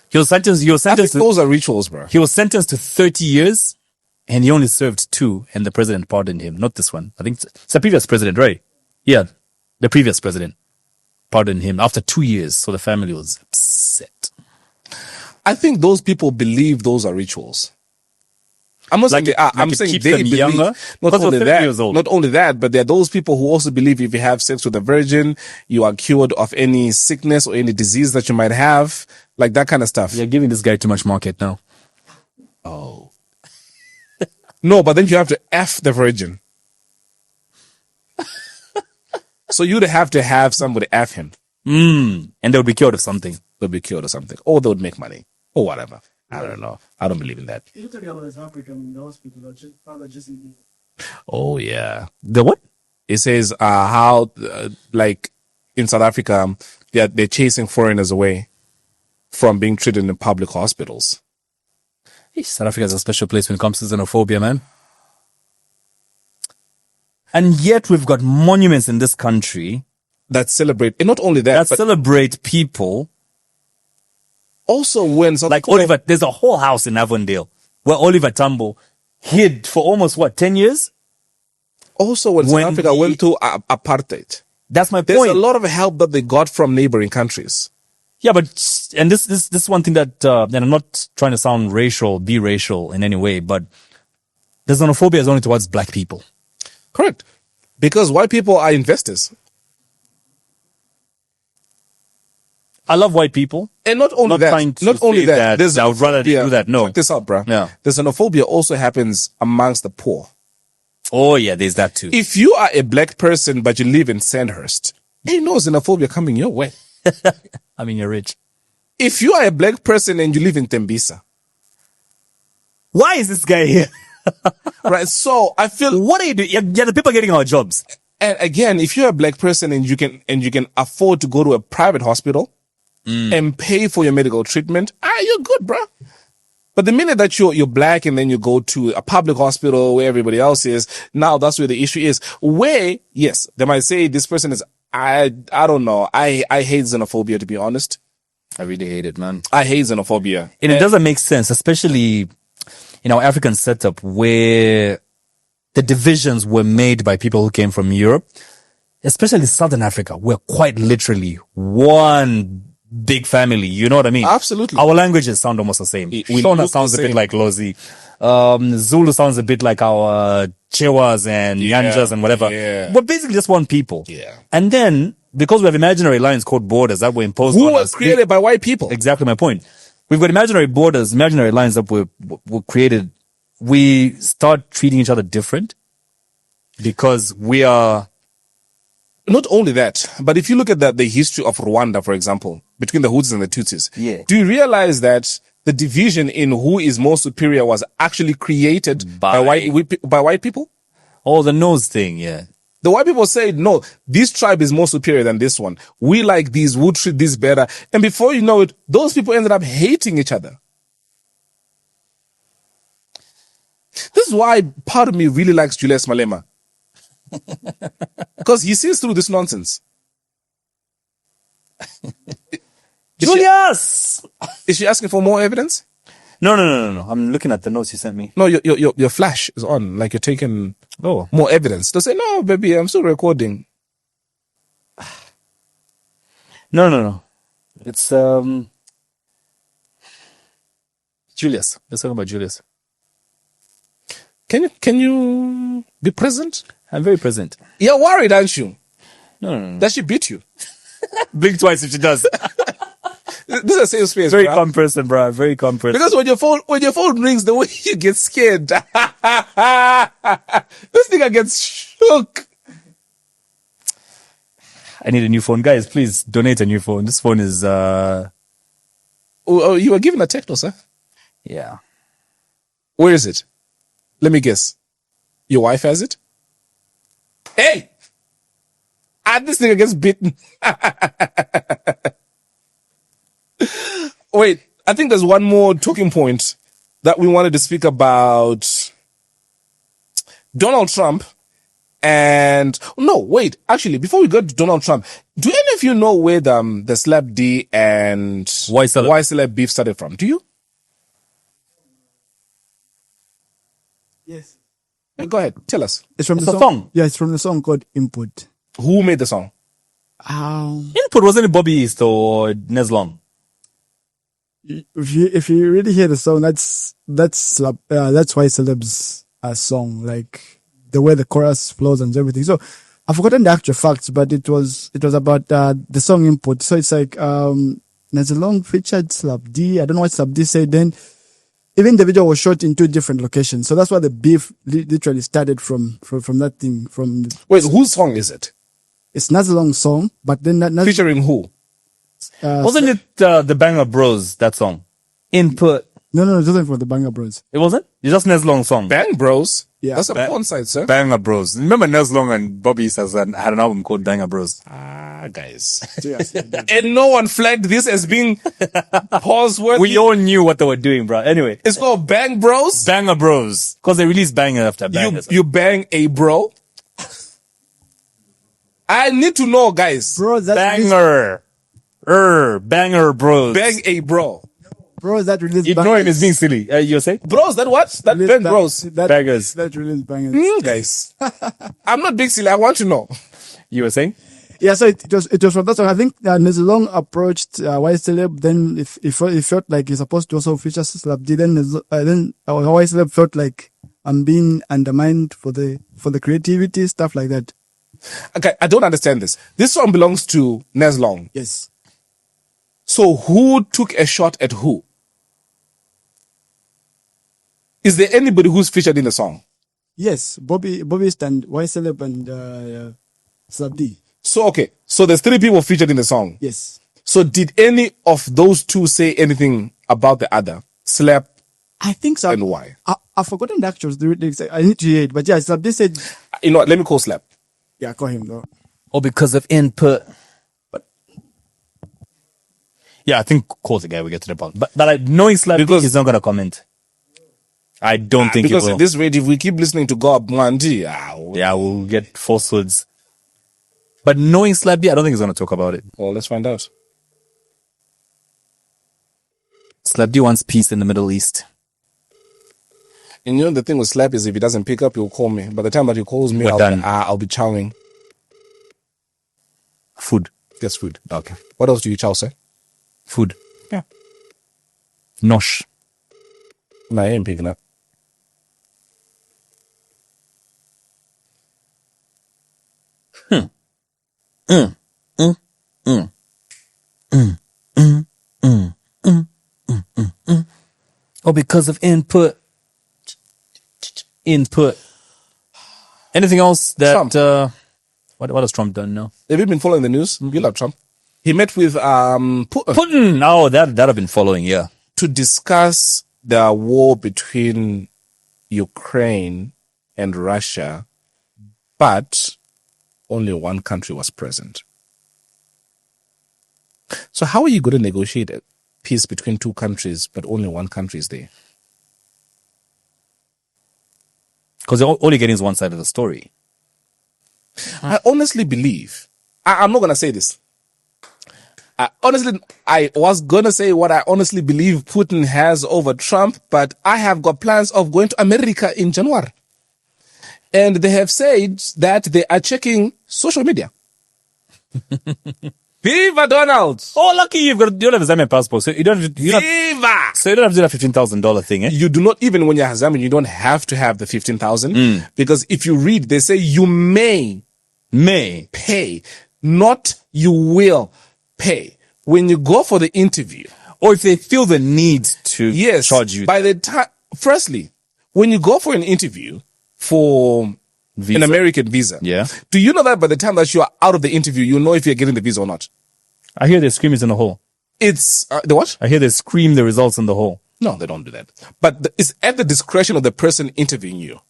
He was sentenced I think those are rituals, bro. He was sentenced to 30 years and he only served 2 and the president pardoned him. Not this one. I think it's the previous president, right? Yeah. The previous president pardoned him after 2 years. So the family was upset. I think those people believe those are rituals. I'm not saying they are. I'm saying they believe younger. Not only that, but there are those people who also believe if you have sex with a virgin, you are cured of any sickness or any disease that you might have, like that kind of stuff. You're giving this guy too much market now. No, but then you have to F the virgin. So you'd have to have somebody F him. And they would be cured of something. They'll be killed or something. Or they would make money. Or whatever. I don't know. I don't believe in that. Oh, yeah. The what? It says how, like, in South Africa, they're chasing foreigners away from being treated in public hospitals. South Africa is a special place when it comes to xenophobia, man. And yet we've got monuments in this country that celebrate, and not only that, but celebrate people. Also, when like Oliver, there's a whole house in Avondale where Oliver Tambo hid for almost 10 years. Also, when South Africa went to apartheid, that's my there's point. a lot of help that they got from neighboring countries. Yeah, but and this is one thing that and I'm not trying to be racial in any way, but the xenophobia is only towards black people. Correct, because white people are investors. I love white people. And not only that, I would rather do that. No. Check this out, bro. Yeah. The xenophobia also happens amongst the poor. Oh, yeah, there's that too. If you are a black person, but you live in Sandhurst, ain't no xenophobia coming your way. I mean, you're rich. If you are a black person and you live in Tembisa. Why is this guy here? Right. So I feel. What are you doing? Yeah, the people are getting our jobs. And again, if you're a black person and you can afford to go to a private hospital, and pay for your medical treatment, you're good, bro. But the minute that you're black and then you go to a public hospital where everybody else is, now that's where the issue is. Where, yes, they might say this person is, I don't know. I hate xenophobia, to be honest. I really hate it, man. I hate xenophobia. And it doesn't make sense, especially in our African setup where the divisions were made by people who came from Europe, especially Southern Africa. We're quite literally one big family, you know what I mean? Absolutely. Our languages sound almost the same. Shona sounds a bit like Lozi. Zulu sounds a bit like our Chewas and Nyanjas and whatever. Yeah. We're basically just one people. Yeah. And then, because we have imaginary lines called borders that were imposed on us. Who were created by white people. Exactly my point. We've got imaginary borders, imaginary lines that were created. We start treating each other different because we are... Not only that, but if you look at the history of Rwanda, for example, between the Hutus and the Tutsis, do you realize that the division in who is more superior was actually created by white people? Oh, the nose thing, yeah. The white people said, no, this tribe is more superior than this one. We like these, we'll treat this better. And before you know it, those people ended up hating each other. This is why part of me really likes Julius Malema. Because he sees through this nonsense. Julius! Is she asking for more evidence? No. I'm looking at the notes you sent me. No, your flash is on, like you're taking more evidence. They'll say, no, baby, I'm still recording. No. It's, Julius. Let's talk about Julius. Can you be present? I'm very present. You're worried, aren't you? No. That she beat you. Blink twice if she does. This is a safe space. Very calm person, bro. Very calm person. Because when your phone rings, the way you get scared. This nigga gets shook. I need a new phone. Guys, please donate a new phone. This phone is Oh, you were given a Tecno, sir? Yeah. Where is it? Let me guess. Your wife has it? Hey! This nigga gets bitten. Wait, I think there's one more talking point that we wanted to speak about. Donald Trump and... No, wait. Actually, before we go to Donald Trump, do any of you know where the Slap D and Why Celeb beef started from? Do you? Yes. Go ahead. Tell us. It's from It's the a song. song. Yeah, it's from the song called Input. Who made the song? Input wasn't it Bobby East or Neslong? If you really hear the song, that's why Celeb's song, like the way the chorus flows and everything. So I've forgotten the actual facts, but it was about the song Input. So it's like there's a long featured Slap D. I don't know what Slap D said then. even the video was shot in 2 different locations. So that's why the beef literally started from that thing. Wait, whose song is it? It's Nazalong's song, but then Featuring who? Wasn't it the Banger Bros, that song? Input. No, it wasn't for the Banger Bros. It wasn't? It's just Nezlong song. Bang Bros? Yeah. That's a porn site, sir. Banger Bros. Remember Nezlong and Bobby had an album called Banger Bros. Ah, guys. Yes. And no one flagged this as being pause-worthy. We all knew what they were doing, bro. Anyway. It's called Bang Bros? Banger Bros. Because they released banger after banger. You bang a bro? I need to know, guys. Bro, that Banger. Banger Bros. Bang a bro. Bros that released Ignore him, it's being silly. You're saying? Bros, that what? That bang bros. Bangers. That released bangers. Guys. I'm not big silly. I want to know. You were saying? Yeah, so it was from that song. I think Nezlong approached White Celeb. Then he felt like he's supposed to also feature Slabdi. Then White Celeb felt like I'm being undermined for the creativity, stuff like that. Okay, I don't understand this. This song belongs to Nezlong. Yes. So who took a shot at who? Is there anybody who's featured in the song? Yes, Bobby and White Celeb and Slabdi. So, okay. So there's 3 people featured in the song. Yes. So did any of those 2 say anything about the other? Slap I think so. and why? I've forgotten the actuals. I need to hear it. But yeah, Slabdi said... You know what? Let me call Slap. Yeah, call him though. Or because of input. But yeah, I think call the guy we get to the bottom. But like, knowing Slap, Because- he's not going to comment. I don't think he Because will. at this rate, if we keep listening to Gob Mwandi, Yeah, we'll get falsehoods. But knowing Slabby, I don't think he's going to talk about it. well, let's find out. Slabby wants peace in the Middle East. And you know, the thing with Slap is if he doesn't pick up, he'll call me. By the time that he calls me, We're done. I'll be chowing. Food. Just food. Okay. What else do you chow, sir? Food. Yeah. Nosh. No, I ain't picking up. Oh, because of input. Input. Anything else that... Trump. What has Trump done now? Have you been following the news? You love Trump. He met with Putin Putin! Oh, that I've been following, yeah. to discuss the war between Ukraine and Russia, but only one country was present. So how are you going to negotiate a peace between 2 countries, but only one country is there? Because all you're getting is one side of the story. I honestly believe, I'm not going to say this. I was going to say what I honestly believe Putin has over Trump, but I have got plans of going to America in January. And they have said that they are checking social media. Viva Donald! Oh, lucky you don't have a Zambian passport. So you don't have to do that $15,000 thing, eh? You do not, even when you're Zambian, you don't have to have the 15,000 because if you read, they say you may pay, not you will pay. When you go for the interview, Or if they feel the need to charge you. by the time, firstly, when you go for an interview for Visa. an American visa, Yeah. do you know that by the time that you are out of the interview, you know if you're getting the visa or not? I hear they scream it in the hole. It's, the what? I hear they scream the results in the hole. No, they don't do that. But it's at the discretion of the person interviewing you.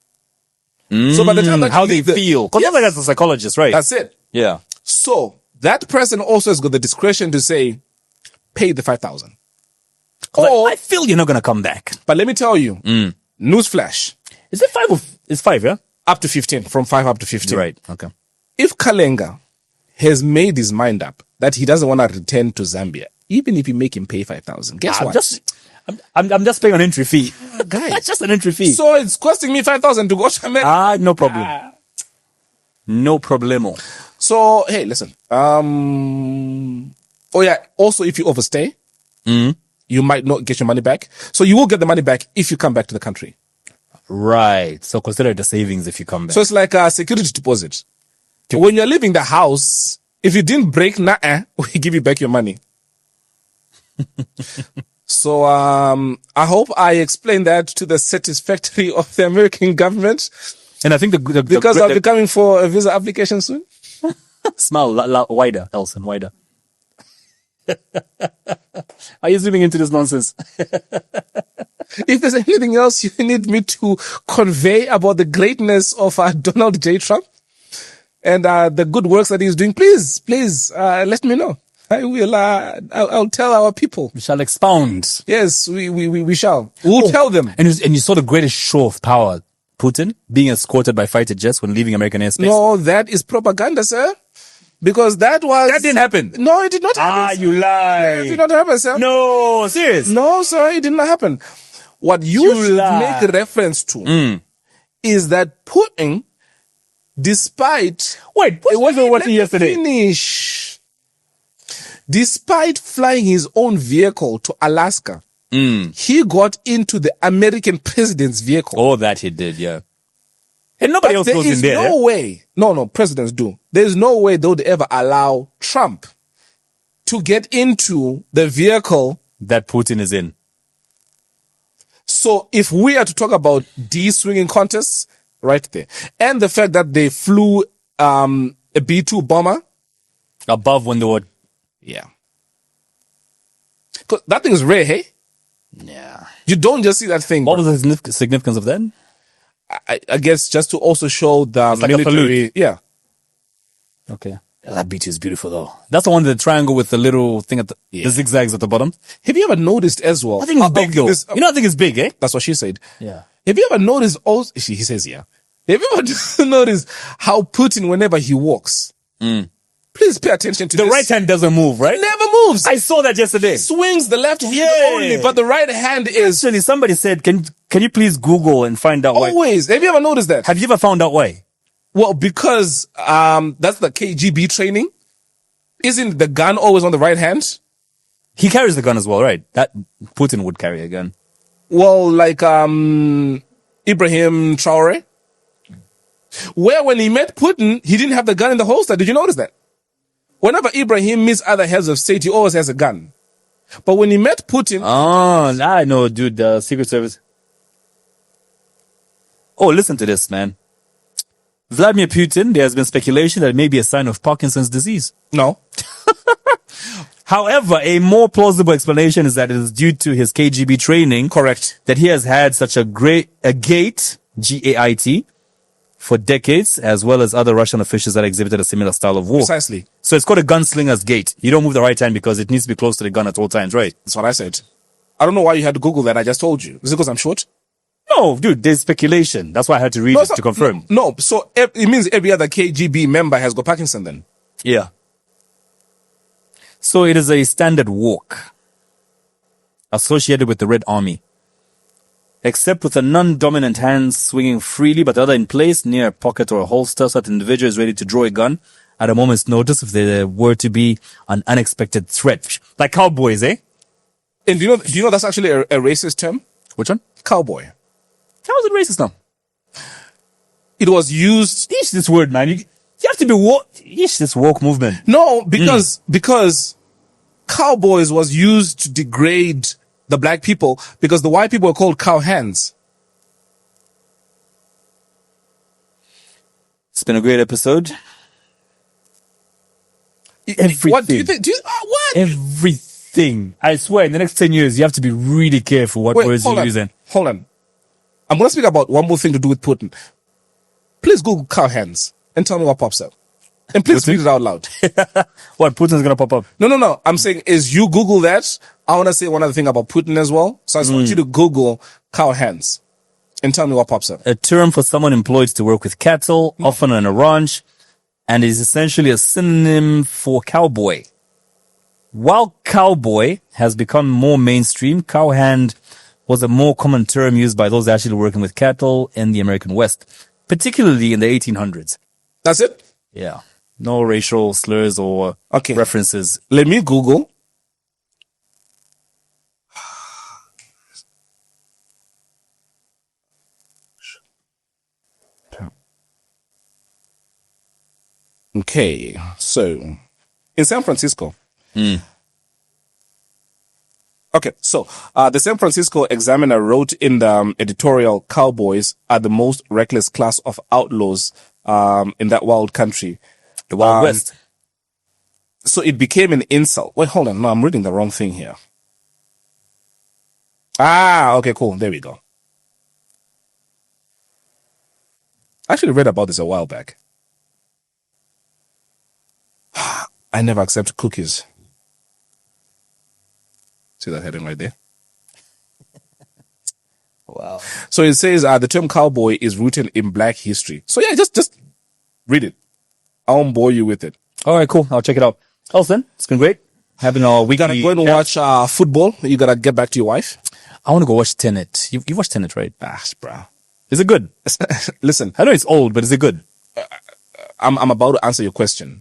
So by the time that How you they leave the- feel. Because Yes. that's a psychologist, right? That's it. yeah. So that person also has got the discretion to say, pay the 5,000. Or, I feel you're not going to come back. but let me tell you, newsflash, Is it 5 or... It's 5, yeah? up to 15, from 5 up to 15. Right. Okay. If Kalenga has made his mind up that he doesn't want to return to Zambia, even if you make him pay 5,000, guess what? I'm just paying an entry fee. Guys. It's just an entry fee. So it's costing me 5,000 to go to America. No problem. No problemo. So, hey, listen. Oh yeah, also if you overstay, you might not get your money back. So you will get the money back if you come back to the country. Right. So consider it a savings if you come back. So it's like a security deposit. When you're leaving the house, if you didn't break, we give you back your money. So I hope I explained that to the satisfactory of the American government. And I think Because I'll be coming for a visa application soon. smile wider, Elson, wider. Are you zooming into this nonsense? If there's anything else you need me to convey about the greatness of Donald J. Trump and the good works that he's doing, please let me know. I will. I'll tell our people. We shall expound. Yes, we shall. We'll tell them. And you saw the greatest show of power, Putin being escorted by fighter jets when leaving American airspace. No, that is propaganda, sir. Because that didn't happen. No, it did not happen. You lie. It did not happen, sir. No, serious. No, sir, it did not happen. What you should make reference to is that Putin, despite... Wait, it wasn't watching yesterday. Finish. Despite flying his own vehicle to Alaska, he got into the American president's vehicle. Oh, that he did, yeah. And nobody else goes in there. There is no way. No, presidents do. There's no way they would ever allow Trump to get into the vehicle that Putin is in. So if we are to talk about D-swinging contests, right there, and the fact that they flew a B-2 bomber above when they were... Yeah. 'Cause that thing is rare, hey? Yeah. You don't just see that thing. What was the significance of that? I guess just to also show the it's like military. Yeah. Okay. That beach is beautiful though. That's the one, the triangle with the little thing at the zigzags at the bottom. Have you ever noticed as well? I think it's big though. I think it's big, eh? That's what she said. Yeah. Have you ever noticed also, he says, yeah. Have you ever noticed how Putin, whenever he walks, please pay attention to the this. right hand doesn't move, right? Never moves. I saw that yesterday. Swings the left hand only, but the right hand is... Actually, somebody said, can you please Google and find out why? Always. Have you ever noticed that? Have you ever found out why? Well, because that's the KGB training. Isn't the gun always on the right hand? He carries the gun as well, right? That Putin would carry a gun. Well, like Ibrahim Traore, where when he met Putin, he didn't have the gun in the holster. Did you notice that? Whenever Ibrahim meets other heads of state, he always has a gun. But when he met Putin... Oh, now I know, dude, the Secret Service. Oh, listen to this, man. Vladimir Putin, there has been speculation that it may be a sign of Parkinson's disease. No. However, a more plausible explanation is that it is due to his KGB training. Correct. That he has had such a gait, G-A-I-T, for decades, as well as other Russian officials that exhibited a similar style of war. Precisely. So it's called a gunslinger's gait. You don't move the right hand because it needs to be close to the gun at all times, right? That's what I said. I don't know why you had to Google that. I just told you. Is it because I'm short? No, dude, there's speculation. That's why I had to read it to confirm. No, so it means every other KGB member has got Parkinson then? Yeah. So it is a standard walk associated with the Red Army. Except with the non-dominant hands swinging freely, but the other in place near a pocket or a holster, so that the individual is ready to draw a gun at a moment's notice if there were to be an unexpected threat. Like cowboys, eh? And do you know that's actually a racist term? Which one? Cowboy. How is it racist now? It was used... Yeesh, this word, man. You have to be woke. Yeesh, this woke movement. No, because cowboys was used to degrade the black people because the white people were called cow hands. It's been a great episode. Everything. What do you think? What? Everything. I swear, in the next 10 years, you have to be really careful what words you're using. Hold on. I'm going to speak about one more thing to do with Putin. Please Google cow hands and tell me what pops up. And please read it out loud. What, Putin's going to pop up? No. I'm saying, as you Google that, I want to say one other thing about Putin as well. So I just want you to Google cow hands and tell me what pops up. A term for someone employed to work with cattle, often on a ranch, and is essentially a synonym for cowboy. While cowboy has become more mainstream, cowhand was a more common term used by those actually working with cattle in the American West, particularly in the 1800s. That's it? Yeah. No racial slurs or references. Let me Google. Okay, so in San Francisco. Okay, so the San Francisco Examiner wrote in the editorial, "Cowboys are the most reckless class of outlaws in that wild country." The Wild West. So it became an insult. Wait, hold on. No, I'm reading the wrong thing here. Okay, cool. There we go. I actually read about this a while back. I never accept cookies. See that heading right there? Wow. So it says the term cowboy is rooted in black history. So yeah, just read it. I won't bore you with it. All right, cool. I'll check it out. Elson, it's been great having our weekly. You gotta go and watch football. You gotta get back to your wife. I want to go watch Tenet. You watched Tenet, right? Bro. Is it good? Listen, I know it's old, but is it good? I'm about to answer your question.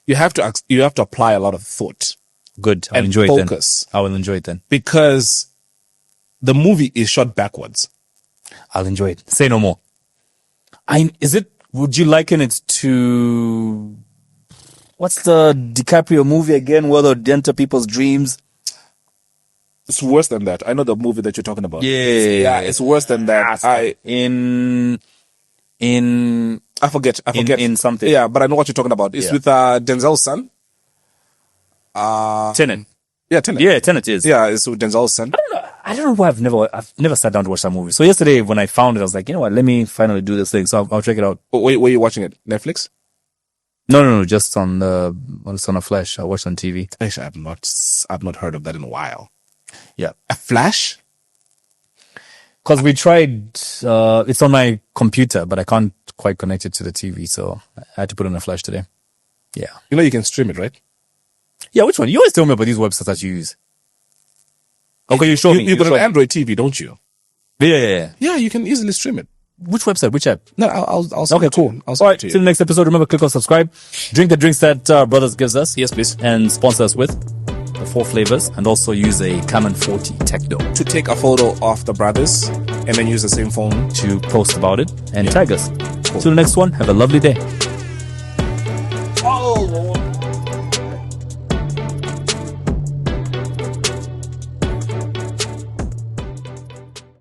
You have to apply a lot of thought. Good. I'll and enjoy focus. it then. I will enjoy it then. Because the movie is shot backwards. I'll enjoy it. Say no more. Would you liken it to, what's the DiCaprio movie again, where they enter people's dreams? It's worse than that. I know the movie that you're talking about. Yeah. It's worse than that. I forget. In something. Yeah, but I know what you're talking about. It's with Denzel's son. Tenet. Yeah, Tenet. Yeah, Tenet is. Yeah, it's with Denzel's son. I don't know why I've never sat down to watch that movie. So yesterday when I found it, I was like, you know what, let me finally do this thing. So I'll check it out. Where are you watching it? Netflix? No, just on it's on a Flash. I watched on TV. Actually, I've not heard of that in a while. Yeah. A Flash? Cause we tried, it's on my computer, but I can't quite connect it to the TV. So I had to put it on a Flash today. Yeah. You know you can stream it, right? Yeah, which one? You always tell me about these websites that you use. Okay, you show me. You've got an Android TV, don't you? Yeah. Yeah, you can easily stream it. Which website? Which app? No, I'll send Okay, it to cool. you. I'll All send right, it to you. till the next episode, remember, click on subscribe. Drink the drinks that Brothers gives us. Yes, please. And sponsor us with the 4 flavors. And also use a Camon 40 Tecno To take a photo of the brothers and then use the same phone. to post about it and tag us. Till the next one, have a lovely day.